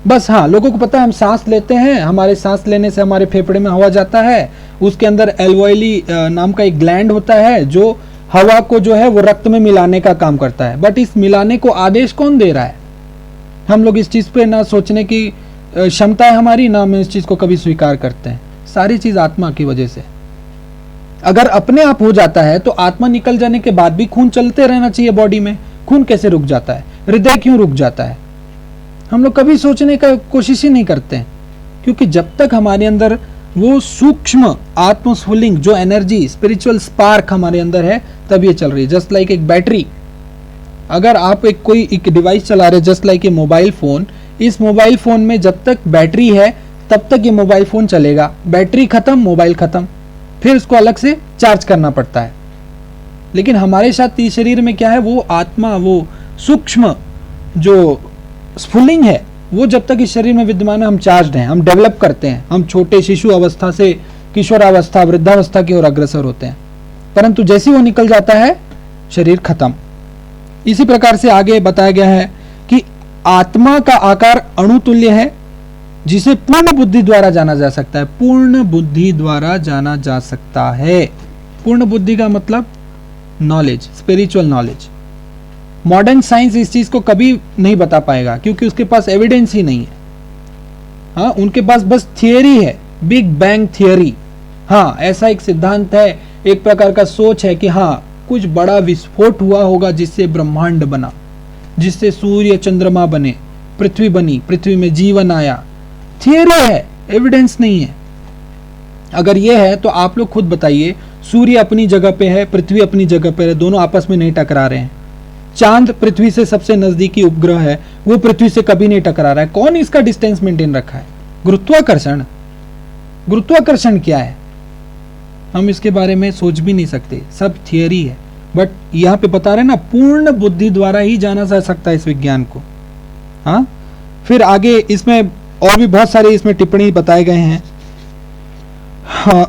बस, हाँ, लोगों को पता है। हम सांस लेते हैं, हमारे सांस लेने से हमारे फेफड़े में हवा जाता है, उसके अंदर एल्वोइली नाम का एक ग्लैंड होता है जो हवा को जो है वो रक्त में मिलाने का काम करता है। बट इस मिलाने को आदेश कौन दे रहा है? हम लोग इस चीज पे ना सोचने की क्षमता है हमारी, ना हम इस चीज को कभी स्वीकार करते हैं। सारी चीज आत्मा की वजह से। अगर अपने आप हो जाता है तो आत्मा निकल जाने के बाद भी खून चलते रहना चाहिए बॉडी में। खून कैसे रुक जाता है? हृदय क्यों रुक जाता है? हम लोग कभी सोचने का कोशिश ही नहीं करते हैं, क्योंकि जब तक हमारे अंदर वो सूक्ष्म आत्मस्फुल्लिंग जो एनर्जी, स्पिरिचुअल स्पार्क हमारे अंदर है, तब ये चल रही है। जस्ट लाइक एक बैटरी, अगर आप एक डिवाइस चला रहे, just like a mobile phone, इस मोबाइल फोन में जब तक बैटरी है तब तक ये मोबाइल फोन चलेगा। बैटरी खत्म, मोबाइल खत्म, फिर इसको अलग से चार्ज करना पड़ता है। लेकिन हमारे साथ इस शरीर में क्या है, वो आत्मा, वो सूक्ष्म जो स्फुल्लिंग है, वो जब तक इस शरीर में विद्यमान है, हम चार्ज हैं, हम डेवलप करते हैं, हम छोटे शिशु अवस्था से किशोरावस्था, वृद्धावस्था की ओर अग्रसर होते हैं। परंतु जैसे वो निकल जाता है, शरीर खत्म। इसी प्रकार से आगे बताया गया है कि आत्मा का आकार अणुतुल्य है, जिसे पूर्ण बुद्धि द्वारा जाना जा सकता है। पूर्ण बुद्धि द्वारा जाना जा सकता है। पूर्ण बुद्धि का मतलब knowledge, spiritual knowledge. Modern science इस चीज को कभी नहीं बता पाएगा, क्योंकि उसके पास एविडेंस ही नहीं है। हाँ, उनके पास बस थियरी है, बिग बैंग थियरी। हाँ, ऐसा एक सिद्धांत है, एक प्रकार का सोच है कि हाँ, कुछ बड़ा विस्फोट हुआ होगा जिससे ब्रह्मांड बना, जिससे सूर्य चंद्रमा बने, पृथ्वी बनी, पृथ्वी में जीवन आया। थियरी है, एविडेंस नहीं है। अगर ये है तो आप लोग खुद बताइए, सूर्य अपनी जगह पे है, पृथ्वी अपनी जगह पे है, दोनों आपस में नहीं टकरा रहे हैं। चांद पृथ्वी से सबसे नजदीकी उपग्रह है, वो पृथ्वी से कभी नहीं टकरा रहा है। कौन इसका डिस्टेंस मेंटेन रखा है? गुरुत्वाकर्षण। गुरुत्वाकर्षण क्या है? हम इसके बारे में सोच भी नहीं सकते, सब थियरी है। बट यहाँ पे बता रहे ना, पूर्ण बुद्धि द्वारा ही जाना जा सकता है इस विज्ञान को। हाँ, फिर आगे इसमें और भी बहुत सारे इसमें टिप्पणी बताए गए हैं। हाँ,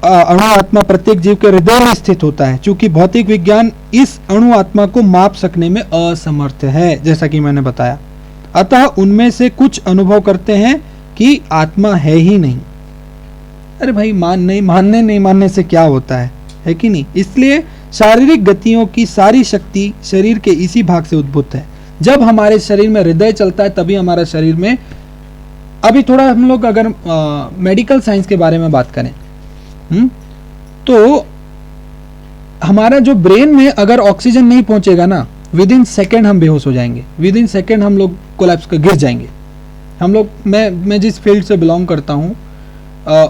अणु आत्मा प्रत्येक जीव के हृदय में स्थित होता है, क्योंकि भौतिक विज्ञान इस अणु आत्मा को माप सकने में असमर्थ है, जैसा कि मैंने बताया। अतः उनमें से कुछ अनुभव करते हैं कि आत्मा है ही नहीं। अरे भाई, मानने नहीं मानने से क्या होता है कि नहीं। इसलिए शारीरिक गतियों की सारी शक्ति शरीर के इसी भाग से उद्भूत है। जब हमारे शरीर में हृदय चलता है तभी हमारे शरीर में, अभी थोड़ा हम लोग अगर मेडिकल साइंस के बारे में बात करें, तो हमारा जो ब्रेन में अगर ऑक्सीजन नहीं पहुंचेगा ना, विद इन सेकेंड हम बेहोश हो जाएंगे, विद इन सेकेंड हम लोग कोलैप्स कर गिर जाएंगे। हम लोग, मैं जिस फील्ड से बिलोंग करता हूँ,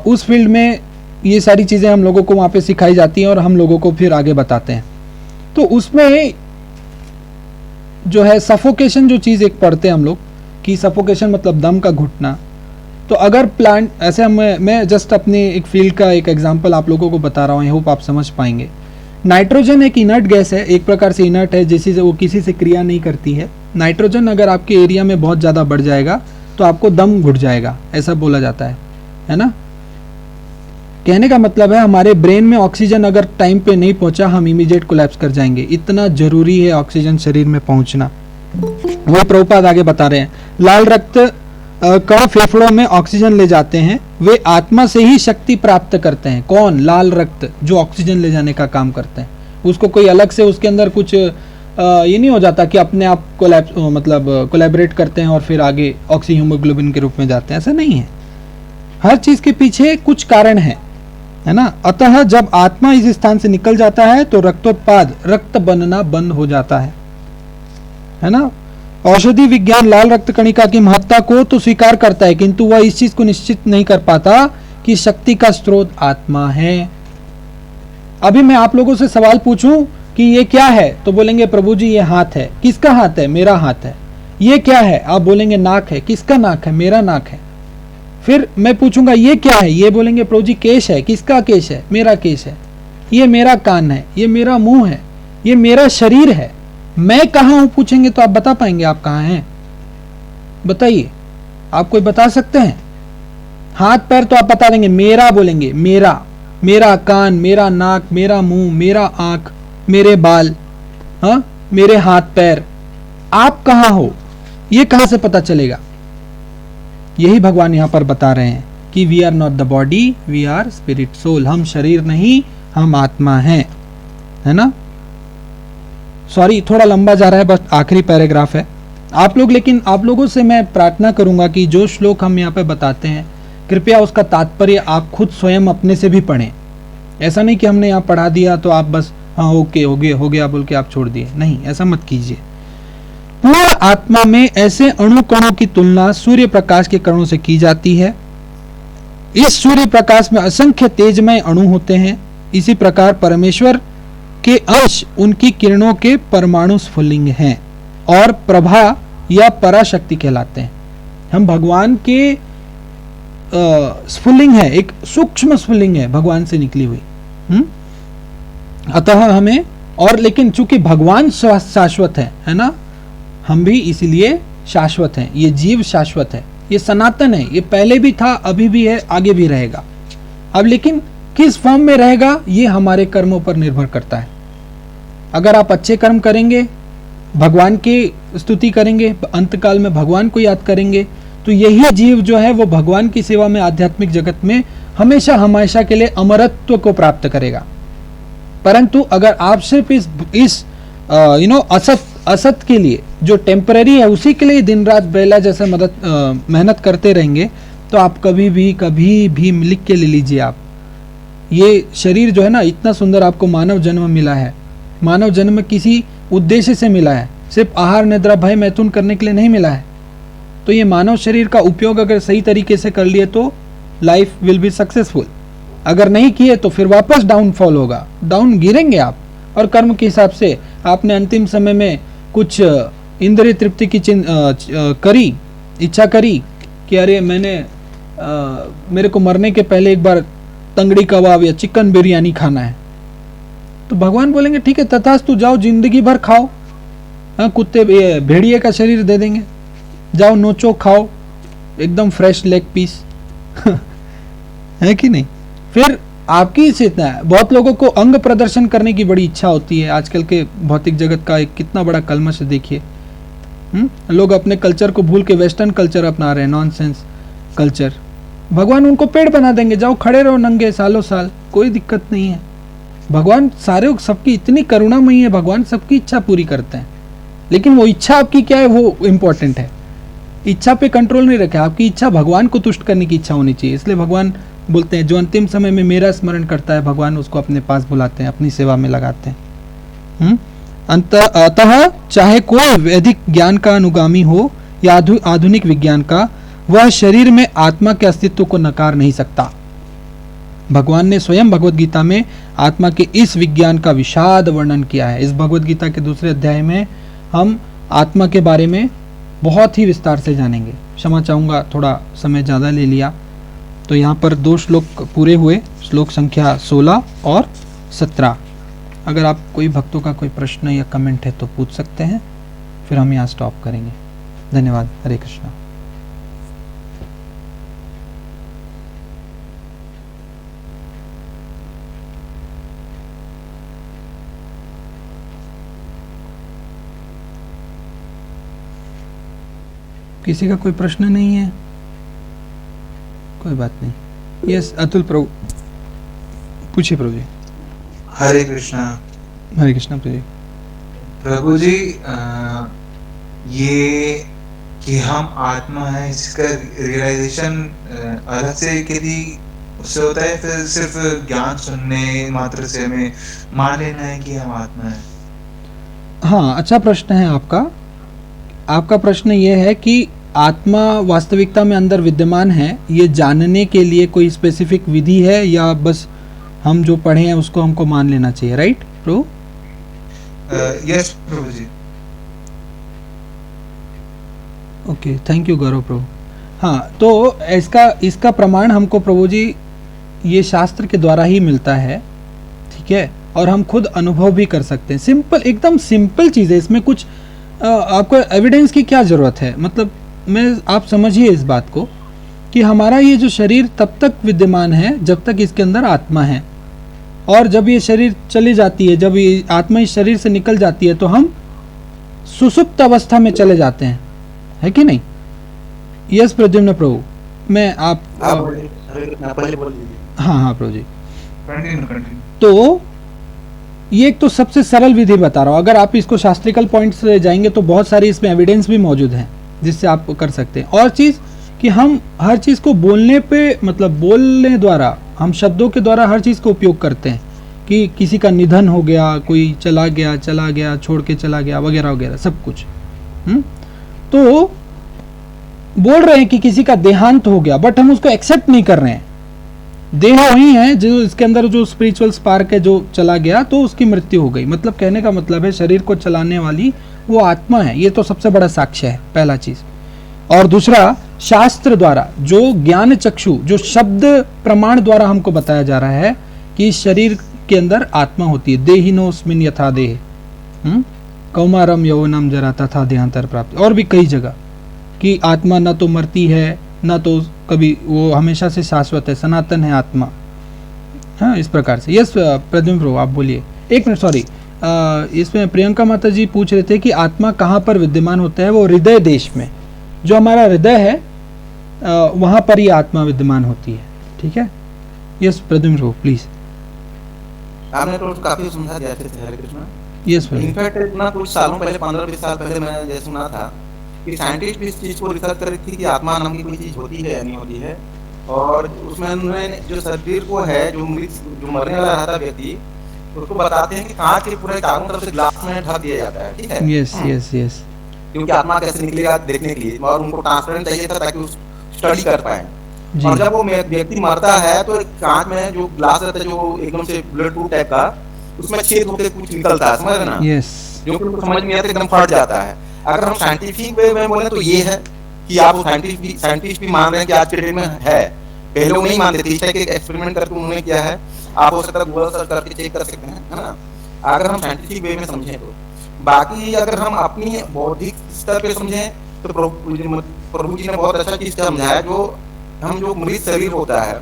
उस फील्ड में ये सारी चीज़ें हम लोगों को वहाँ पे सिखाई जाती हैं और हम लोगों को फिर आगे बताते हैं। तो उसमें जो है सफोकेशन, जो चीज़ एक पढ़ते हैं हम लोग कि सफोकेशन मतलब दम का घुटना। तो अगर प्लांट ऐसे, मैं जस्ट अपने एक फील्ड का एक एग्जांपल आप लोगों को बता रहा हूँ, आई होप आप समझ पाएंगे। नाइट्रोजन एक इनर्ट गैस है, एक प्रकार से इनर्ट है, जिससे वो किसी से क्रिया नहीं करती है। नाइट्रोजन अगर आपके एरिया में बहुत ज़्यादा बढ़ जाएगा तो आपको दम घुट जाएगा, ऐसा बोला जाता है ना। कहने का मतलब है हमारे ब्रेन में ऑक्सीजन अगर टाइम पे नहीं पहुंचा, हम इमीडिएट कोलैप्स कर जाएंगे। इतना जरूरी है ऑक्सीजन शरीर में पहुंचना। वो प्रभुपाद आगे बता रहे हैं, लाल रक्त कण फेफड़ों में ऑक्सीजन ले जाते हैं, वे आत्मा से ही शक्ति प्राप्त करते हैं। कौन? लाल रक्त, जो ऑक्सीजन ले जाने का काम करते हैं। उसको कोई अलग से उसके अंदर कुछ ये नहीं हो जाता कि अपने आप कोलैबोरेट करते हैं और फिर आगे ऑक्सी हीमोग्लोबिन के रूप में जाते हैं, ऐसा नहीं है। हर चीज के पीछे कुछ कारण है ना। अतः जब आत्मा इस स्थान से निकल जाता है तो रक्तोत्पाद, रक्त बनना बंद हो जाता है ना। औषधि विज्ञान लाल रक्त कणिका की महत्ता को तो स्वीकार करता है, किंतु वह इस चीज को निश्चित नहीं कर पाता कि शक्ति का स्रोत आत्मा है। अभी मैं आप लोगों से सवाल पूछूं कि ये क्या है, तो बोलेंगे प्रभु जी ये हाथ है। किसका हाथ है? मेरा हाथ है। ये क्या है? आप बोलेंगे नाक है। किसका नाक है? मेरा नाक है। फिर मैं पूछूंगा ये क्या है, ये बोलेंगे प्रभु जी केश है। किसका केश है? मेरा केश है। ये मेरा कान है, ये मेरा मुंह है, ये मेरा शरीर है। मैं कहाँ हूं पूछेंगे तो आप बता पाएंगे आप कहाँ हैं? बताइए, आप कोई बता सकते हैं? हाथ पैर तो आप बता देंगे, मेरा बोलेंगे, मेरा, मेरा कान, मेरा नाक, मेरा मुंह, मेरा आंख, मेरे बाल, हाँ, मेरे हाथ पैर। आप कहाँ हो ये कहां से पता चलेगा? यही भगवान यहां पर बता रहे हैं कि we are not the body, we are spirit soul. हम शरीर नहीं, हम आत्मा हैं, है ना। सॉरी, थोड़ा लंबा जा रहा है, बस आखिरी पैराग्राफ है। आप लोग, लेकिन आप लोगों से मैं प्रार्थना करूंगा कि जो श्लोक हम यहाँ पे बताते हैं, कृपया उसका तात्पर्य आप खुद स्वयं अपने से भी पढ़ें। ऐसा नहीं कि हमने यहाँ पढ़ा दिया तो आप बस हाँ ओके हो गया बोल के आप छोड़ दिए, नहीं, ऐसा मत कीजिए। पूर्ण आत्मा में ऐसे अणु कणों की तुलना सूर्य प्रकाश के कणों से की जाती है। इस सूर्य प्रकाश में असंख्य तेजमय अणु होते हैं। इसी प्रकार परमेश्वर के अंश उनकी किरणों के परमाणु स्फुलिंग हैं और प्रभा या पराशक्ति कहलाते हैं। हम भगवान के स्फुलिंग है, एक सूक्ष्म स्फुलिंग है भगवान से निकली हुई। अतः हमें, और लेकिन चूंकि भगवान शाश्वत है ना, हम भी इसीलिए शाश्वत हैं। ये जीव शाश्वत है, ये सनातन है, ये पहले भी था, अभी भी है, आगे भी रहेगा। अब लेकिन किस फॉर्म में रहेगा ये हमारे कर्मों पर निर्भर करता है। अगर आप अच्छे कर्म करेंगे, भगवान की स्तुति करेंगे, अंतकाल में भगवान को याद करेंगे, तो यही जीव जो है वो भगवान की सेवा में, आध्यात्मिक जगत में हमेशा हमेशा के लिए अमरत्व को प्राप्त करेगा। परंतु अगर आप सिर्फ इस असत के लिए, जो टेम्पररी है, उसी के लिए दिन रात बेला जैसे मेहनत करते रहेंगे, तो आप कभी भी लिख के ले लीजिए आप, ये शरीर जो है ना, इतना सुंदर आपको मानव जन्म मिला है। मानव जन्म किसी उद्देश्य से मिला है, सिर्फ आहार निद्रा भय मैथुन करने के लिए नहीं मिला है। तो ये मानव शरीर का उपयोग अगर सही तरीके से कर लिए तो लाइफ विल बी सक्सेसफुल। अगर नहीं किए तो फिर वापस डाउनफॉल होगा, डाउन गिरेंगे आप। और कर्म के हिसाब से आपने अंतिम समय में कुछ इंद्रिय तृप्ति की इच्छा करी कि अरे मेरे को मरने के पहले एक बार तंगड़ी कबाब या चिकन बिरयानी खाना है, तो भगवान बोलेंगे ठीक है तथास्तु, जाओ जिंदगी भर खाओ। हाँ, कुत्ते भेड़िए का शरीर दे देंगे, जाओ नोचो खाओ, एकदम फ्रेश लेग पीस है कि नहीं। फिर आपकी से इतना है, बहुत लोगों को अंग प्रदर्शन करने की बड़ी इच्छा होती है। आजकल के भौतिक जगत का एक कितना बड़ा कलमश देखिए। लोग अपने कल्चर को भूल के वेस्टर्न कल्चर अपना रहे हैं, नॉनसेंस कल्चर। भगवान उनको पेड़ बना देंगे, जाओ खड़े रहो नंगे सालों साल, कोई दिक्कत नहीं है। भगवान सारे सबकी इतनी करुणामयी है, भगवान सबकी इच्छा पूरी करते हैं। लेकिन वो इच्छा आपकी क्या है वो इम्पोर्टेंट है। इच्छा पे कंट्रोल नहीं रखे, आपकी इच्छा भगवान को तुष्ट करने की इच्छा होनी चाहिए। इसलिए भगवान बोलते हैं जो अंतिम समय में मेरा स्मरण करता है, भगवान उसको अपने पास बुलाते हैं, अपनी सेवा में लगाते हैं। अतः चाहे कोई वैदिक ज्ञान का अनुगामी हो या आधुनिक विज्ञान का, वह शरीर में आत्मा के अस्तित्व को नकार नहीं सकता। भगवान ने स्वयं भगवत गीता में आत्मा के इस विज्ञान का विशाद वर्णन किया है। इस भगवत गीता के दूसरे अध्याय में हम आत्मा के बारे में बहुत ही विस्तार से जानेंगे। क्षमा चाहूँगा, थोड़ा समय ज़्यादा ले लिया। तो यहाँ पर 2 श्लोक पूरे हुए, श्लोक संख्या 16 और 17। अगर आप कोई भक्तों का कोई प्रश्न या कमेंट है तो पूछ सकते हैं, फिर हम यहाँ स्टॉप करेंगे। धन्यवाद। हरे कृष्णा। किसी का कोई प्रश्न नहीं है? कोई बात नहीं। यस अतुल प्रभु, पूछिए प्रभु जी। हरे कृष्णा। हरे कृष्णा प्रभु जी। प्रभु जी, ये कि हम आत्मा है इसका रियलाइजेशन अलग से यदि उससे होता है, फिर सिर्फ ज्ञान सुनने मात्र से हमें मान लेना है कि हम आत्मा है? हाँ, अच्छा प्रश्न है आपका। आपका प्रश्न ये है कि आत्मा वास्तविकता में अंदर विद्यमान है, ये जानने के लिए कोई स्पेसिफिक विधि है या बस हम जो पढ़े हैं उसको हमको मान लेना चाहिए, right Prabhu? Yes Prabhu ji. Okay, thank you Gaurav Prabhu. हाँ, तो इसका प्रमाण हमको प्रभु जी ये शास्त्र के द्वारा ही मिलता है, ठीक है, और हम खुद अनुभव भी कर सकते हैं। सिंपल, एकदम सिंपल चीज़ है, इसमें कुछ आपको एविडेंस की क्या ज़रूरत है। मतलब आप समझिए इस बात को कि हमारा ये जो शरीर तब तक विद्यमान है जब तक इसके अंदर आत्मा है, और जब ये शरीर चली जाती है, जब ये आत्मा इस शरीर से निकल जाती है तो हम सुसुप्त अवस्था में चले जाते हैं, है कि नहीं? यस प्रद्युम्न प्रभु, मैं आप पहले बोल दीजिए। हाँ प्रभु जी। कंटिन्यू। तो ये एक तो सबसे सरल विधि बता रहा हूँ। अगर आप इसको शास्त्रिकल पॉइंट से जाएंगे तो बहुत सारी इसमें एविडेंस भी मौजूद हैं जिससे आप कर सकते हैं। और चीज़ कि हम हर चीज़ को बोलने पे, मतलब बोलने द्वारा, हम शब्दों के द्वारा हर चीज़ को उपयोग करते हैं कि किसी का निधन हो गया, कोई चला गया, छोड़ के चला गया, वगैरह वगैरह सब कुछ। तो बोल रहे हैं कि किसी का देहांत हो गया, बट हम उसको एक्सेप्ट नहीं कर रहे हैं। देह वही है जो इसके अंदर जो स्पिरिचुअल स्पार्क है जो चला गया तो उसकी मृत्यु हो गई। मतलब कहने का मतलब है शरीर को चलाने वाली वो आत्मा है। ये तो सबसे बड़ा साक्ष्य है, पहला चीज। और दूसरा, शास्त्र द्वारा जो ज्ञान चक्षु, जो शब्द प्रमाण द्वारा हमको बताया जा रहा है कि शरीर के अंदर आत्मा होती है। देहिनोस्मिन यथा देह, कौमारम यौवनम जरा तथा देहांतर प्राप्ति, और भी कई जगह कि आत्मा न तो मरती है न तो कभी, वो हमेशा से शाश्वत है, सनातन है आत्मा। हाँ, इस प्रकार से। यस प्रद्युम्न प्रभु, आप बोलिए। एक मिनट, सॉरी, इसमें प्रियंका माता जी पूछ रहे थे कि आत्मा कहाँ पर विद्यमान होता है। वो हृदय देश में, जो हमारा हृदय है वहाँ पर ही आत्मा विद्यमान होती है, ठीक है। Yes Pradyumna Prabhu, please. आपने तो काफी समझा दिया थे। हरे कृष्णा। यस प्रभु। इनफैक्ट इतना कुछ सालों पहले, 15-20 साल पहले मैंने ये सुना था कि साइंटिस्ट भी इस चीज को रिसर्च कर रही थी कि आत्मा नाम की कोई चीज होती है या नहीं होती है। और उसमें उन्होंने जो शरीर को है, जो मरने वाला रहता व्यक्ति, उसको बताते हैं कि कांच के पूरे चारों तरफ से ग्लास में ढक दिया जाता है, ठीक है। Yes yes yes. क्योंकि आत्मा कैसे निकलेगा देखने के लिए, और उनको ट्रांसपेरेंट चाहिए था ताकि उस स्टडी कर पाए। और जब वो व्यक्ति मरता है तो कांच में जो ग्लास रहता है, जो एकदम से बुलेट प्रूफ टाइप का, उसमें छेद होकर कुछ निकलता है, समझ रहे ना? यस। जो कि उनको समझ में आता है, एकदम फट जाता है। अगर हम साइंटिफिक वे में बोले तो ये है कि आप साइंटिस्ट भी मान रहे हैं कि आज के डेट में है। पहले वो नहीं मानते थे। इस टाइप के एक्सपेरिमेंट करके उन्होंने किया है। आप हो सकता है गूगल सर्च करके चेक कर सकते हैं, है ना, अगर हम साइंटिफिक वे में समझें तो। बाकी अगर हम अपनी बौद्धिक स्तर पे समझें तो प्रभु जी ने बहुत अच्छा चीज समझाया, जो मृत शरीर होता है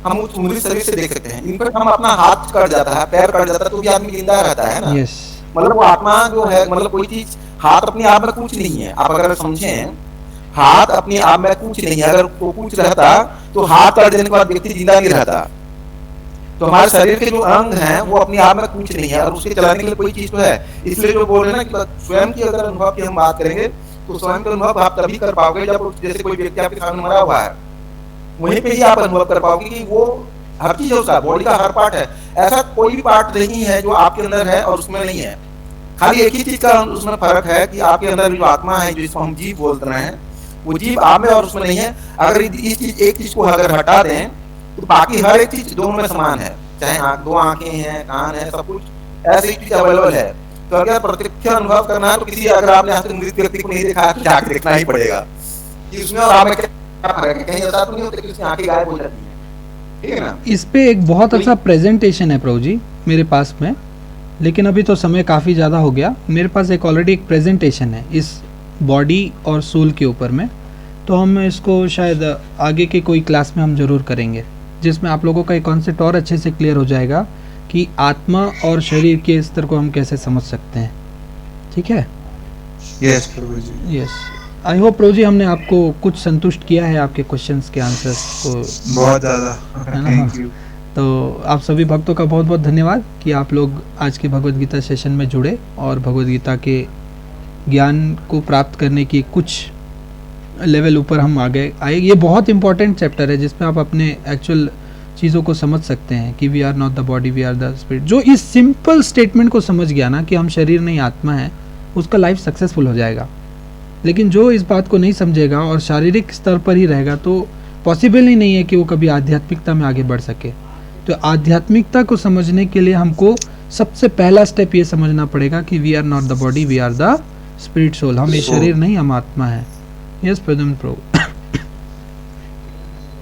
हम उस मृत शरीर से देख सकते हैं। इनफैक्ट हम अपना हाथ कट जाता है, पैर कट जाता है तो भी आदमी जिंदा रहता है ना। यस, मतलब वो आत्मा जो है, मतलब कोई चीज, हाथ अपने आप में कुछ नहीं है। आप अगर समझें, हाथ अपने आप में कुछ नहीं है। अगर वो कुछ रहता तो हाथ कट देने के बाद व्यक्ति जिंदा नहीं रहता। तो हमारे शरीर के जो अंग हैं वो अपने आप में कुछ नहीं है और उसके चलाने के लिए कोई चीज तो है। इसलिए जो बोल रहे हैं ना कि स्वयं की अगर अनुभव की हम बात करेंगे तो स्वयं का अनुभव आप तभी कर पाओगे जब जैसे कोई व्यक्ति आपके सामने मरा हुआ है, वहीं पे ही आप अनुभव कर पाओगे कि वो हर चीज है, उसका बॉडी का हर पार्ट है। ऐसा कोई भी पार्ट नहीं है जो आपके अंदर है और उसमें नहीं है। खाली एक ही चीज का उसमें फर्क है कि आपके अंदर जो आत्मा है, जिसको हम जीव बोल रहे हैं, वो जीव आप में और उसमें नहीं है। अगर एक चीज को अगर हटा दें तो बाकी हर एक चीज दोनों में समान है। चाहे दो आंखें हैं, कान है, सब कुछ ऐसी चीज अवेलेबल है। तो अगर प्रत्यक्ष अनुभव करना है तो किसी, अगर आपने आज तक मृत व्यक्ति को नहीं देखा तो जाके देखना ही पड़ेगा कि उसमें और आप में क्या फर्क है। कहीं ऐसा तो नहीं होता कि उसकी आंखें गायब हो जाती है, ठीक है ना। इस पे एक बहुत अच्छा प्रेजेंटेशन है प्रभु जी मेरे पास में, लेकिन अभी तो समय काफ़ी ज़्यादा हो गया। मेरे पास एक ऑलरेडी एक प्रेजेंटेशन है इस बॉडी और सोल के ऊपर में, तो हम इसको शायद आगे के कोई क्लास में हम ज़रूर करेंगे, जिसमें आप लोगों का एक कॉन्सेप्ट और अच्छे से क्लियर हो जाएगा कि आत्मा और शरीर के स्तर को हम कैसे समझ सकते हैं। ठीक है? Yes Prabhu ji. Yes, I hope Prabhu ji हमने आपको कुछ संतुष्ट किया है, आपके क्वेश्चंस के आंसर्स को। बहुत ज़्यादा, थैंक यू। तो आप सभी भक्तों का बहुत बहुत धन्यवाद कि आप लोग आज के भगवद गीता सेशन में जुड़े और भगवद गीता के ज्ञान को प्राप्त करने की कुछ लेवल ऊपर हम आगे आए। ये बहुत इंपॉर्टेंट चैप्टर है जिसमें आप अपने एक्चुअल चीज़ों को समझ सकते हैं कि we are not the body, we are the spirit. जो इस सिंपल स्टेटमेंट को समझ गया ना कि हम शरीर नहीं आत्मा है, उसका लाइफ सक्सेसफुल हो जाएगा। लेकिन जो इस बात को नहीं समझेगा और शारीरिक स्तर पर ही रहेगा तो पॉसिबल ही नहीं है कि वो कभी आध्यात्मिकता में आगे बढ़ सके। तो आध्यात्मिकता को समझने के लिए हमको सबसे पहला स्टेप ये समझना पड़ेगा कि we are not the body, we are the spirit soul. हम ये शरीर नहीं, हम आत्मा है। यस प्रभु।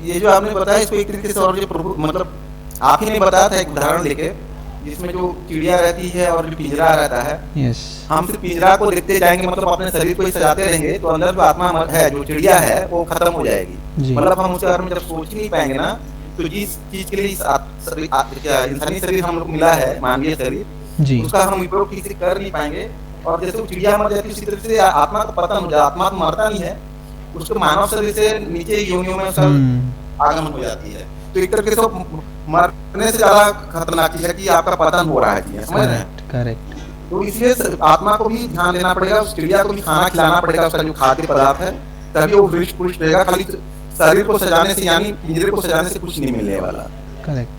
ये जो आपने बताया इसको एक तरीके से और जो प्रभु, मतलब आप ही ने बताया था एक उदाहरण लेके, जिसमें जो चिड़िया रहती है और जो पिंजरा रहता है। यस, हम सिर्फ पिंजरा को देखते जाएंगे, मतलब अपने शरीर को ही सजाते रहेंगे तो अंदर जो आत्मा है, जो चिड़िया है, वो खत्म हो जाएगी। मतलब हम उसके बारे में जब सोच ही नहीं पाएंगे ना, तो जिस चीज के लिए इंसानी शरीर हम लोग मिला है, मानवीय शरीर जी, उसका हम उपयोग ठीक से कर नहीं पाएंगे। और जैसे वो चिड़िया मर जाती है उसी तरह से आत्मा का पतन हो जाए। आत्मा तो मरता नहीं है, उसको मानव शरीर से नीचे योनियों में आगमन हो जाती है। तो एक तरह से मरने से ज्यादा खतरनाक चीज है कि आपका पतन हो रहा है, समझ रहे हैं? करेक्ट। तो इसलिए आत्मा को भी ध्यान देना पड़ेगा, उस चिड़िया को भी खाना खिलाना पड़ेगा, उसका जो खाद्य पदार्थ है, तभी वो हृष्ट पुष्ट रहेगा। खाली शरीर को सजाने से, यानी पिंजरे को सजाने से कुछ नहीं मिलने वाला। करेक्ट।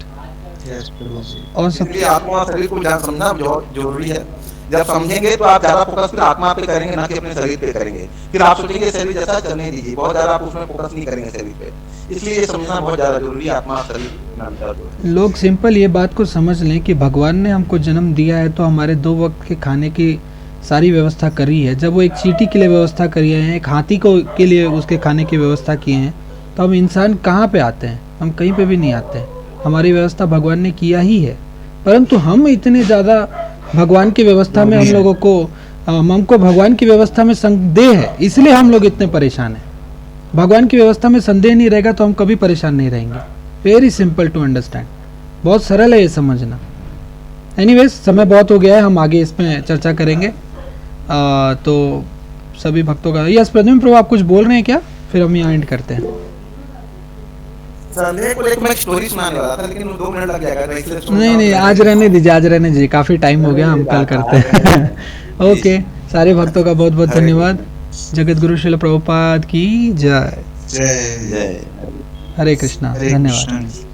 यस प्रभु जी। और इसलिए आत्मा और शरीर को ध्यान समझना बहुत जरूरी है। जब समझेंगे तो आप ज्यादा फोकस फिर आत्मा पे करेंगे, ना कि अपने शरीर पे करेंगे। फिर आप सोचेंगे शरीर जैसा चलने दीजिए, बहुत ज्यादा आप उसमें फोकस नहीं करेंगे शरीर पे। इसलिए ये समझना बहुत ज्यादा जरूरी है, आत्मा और शरीर में अंतर। लोग सिंपल ये बात को समझ लें कि भगवान ने हमको जन्म दिया है तो हमारे 2 वक्त के खाने की सारी व्यवस्था करी है। जब वो एक चींटी के लिए व्यवस्था करी है, एक हाथी को के लिए उसके खाने की व्यवस्था की है, तो हम इंसान कहाँ पे आते हैं? हम कहीं पे भी नहीं आते हैं। हमारी व्यवस्था भगवान ने किया ही है, परंतु हम इतने ज़्यादा भगवान की व्यवस्था में, हम लोगों को हमको भगवान की व्यवस्था में संदेह है, इसलिए हम लोग इतने परेशान हैं। भगवान की व्यवस्था में संदेह नहीं रहेगा तो हम कभी परेशान नहीं रहेंगे। वेरी सिंपल टू अंडरस्टैंड, बहुत सरल है ये समझना। एनीवेज, समय बहुत हो गया है, हम आगे इसमें चर्चा करेंगे। तो सभी भक्तों का यस प्रभु, आप कुछ बोल रहे हैं क्या? फिर हम यहाँ एंड करते हैं। संदेह को लेकर मैं एक स्टोरी सुनाने वाला था, लेकिन 2 मिनट लग जाएगा। नहीं, आज रहने दीजिए, आज रहने दीजिए, काफ़ी टाइम हो गया, हम कल करते हैं। ओके, सारे भक्तों का बहुत बहुत धन्यवाद। जगत गुरु श्रील प्रभुपाद की जय। जय जय। हरे कृष्णा, हरे धन्यवाद। कृष्ण।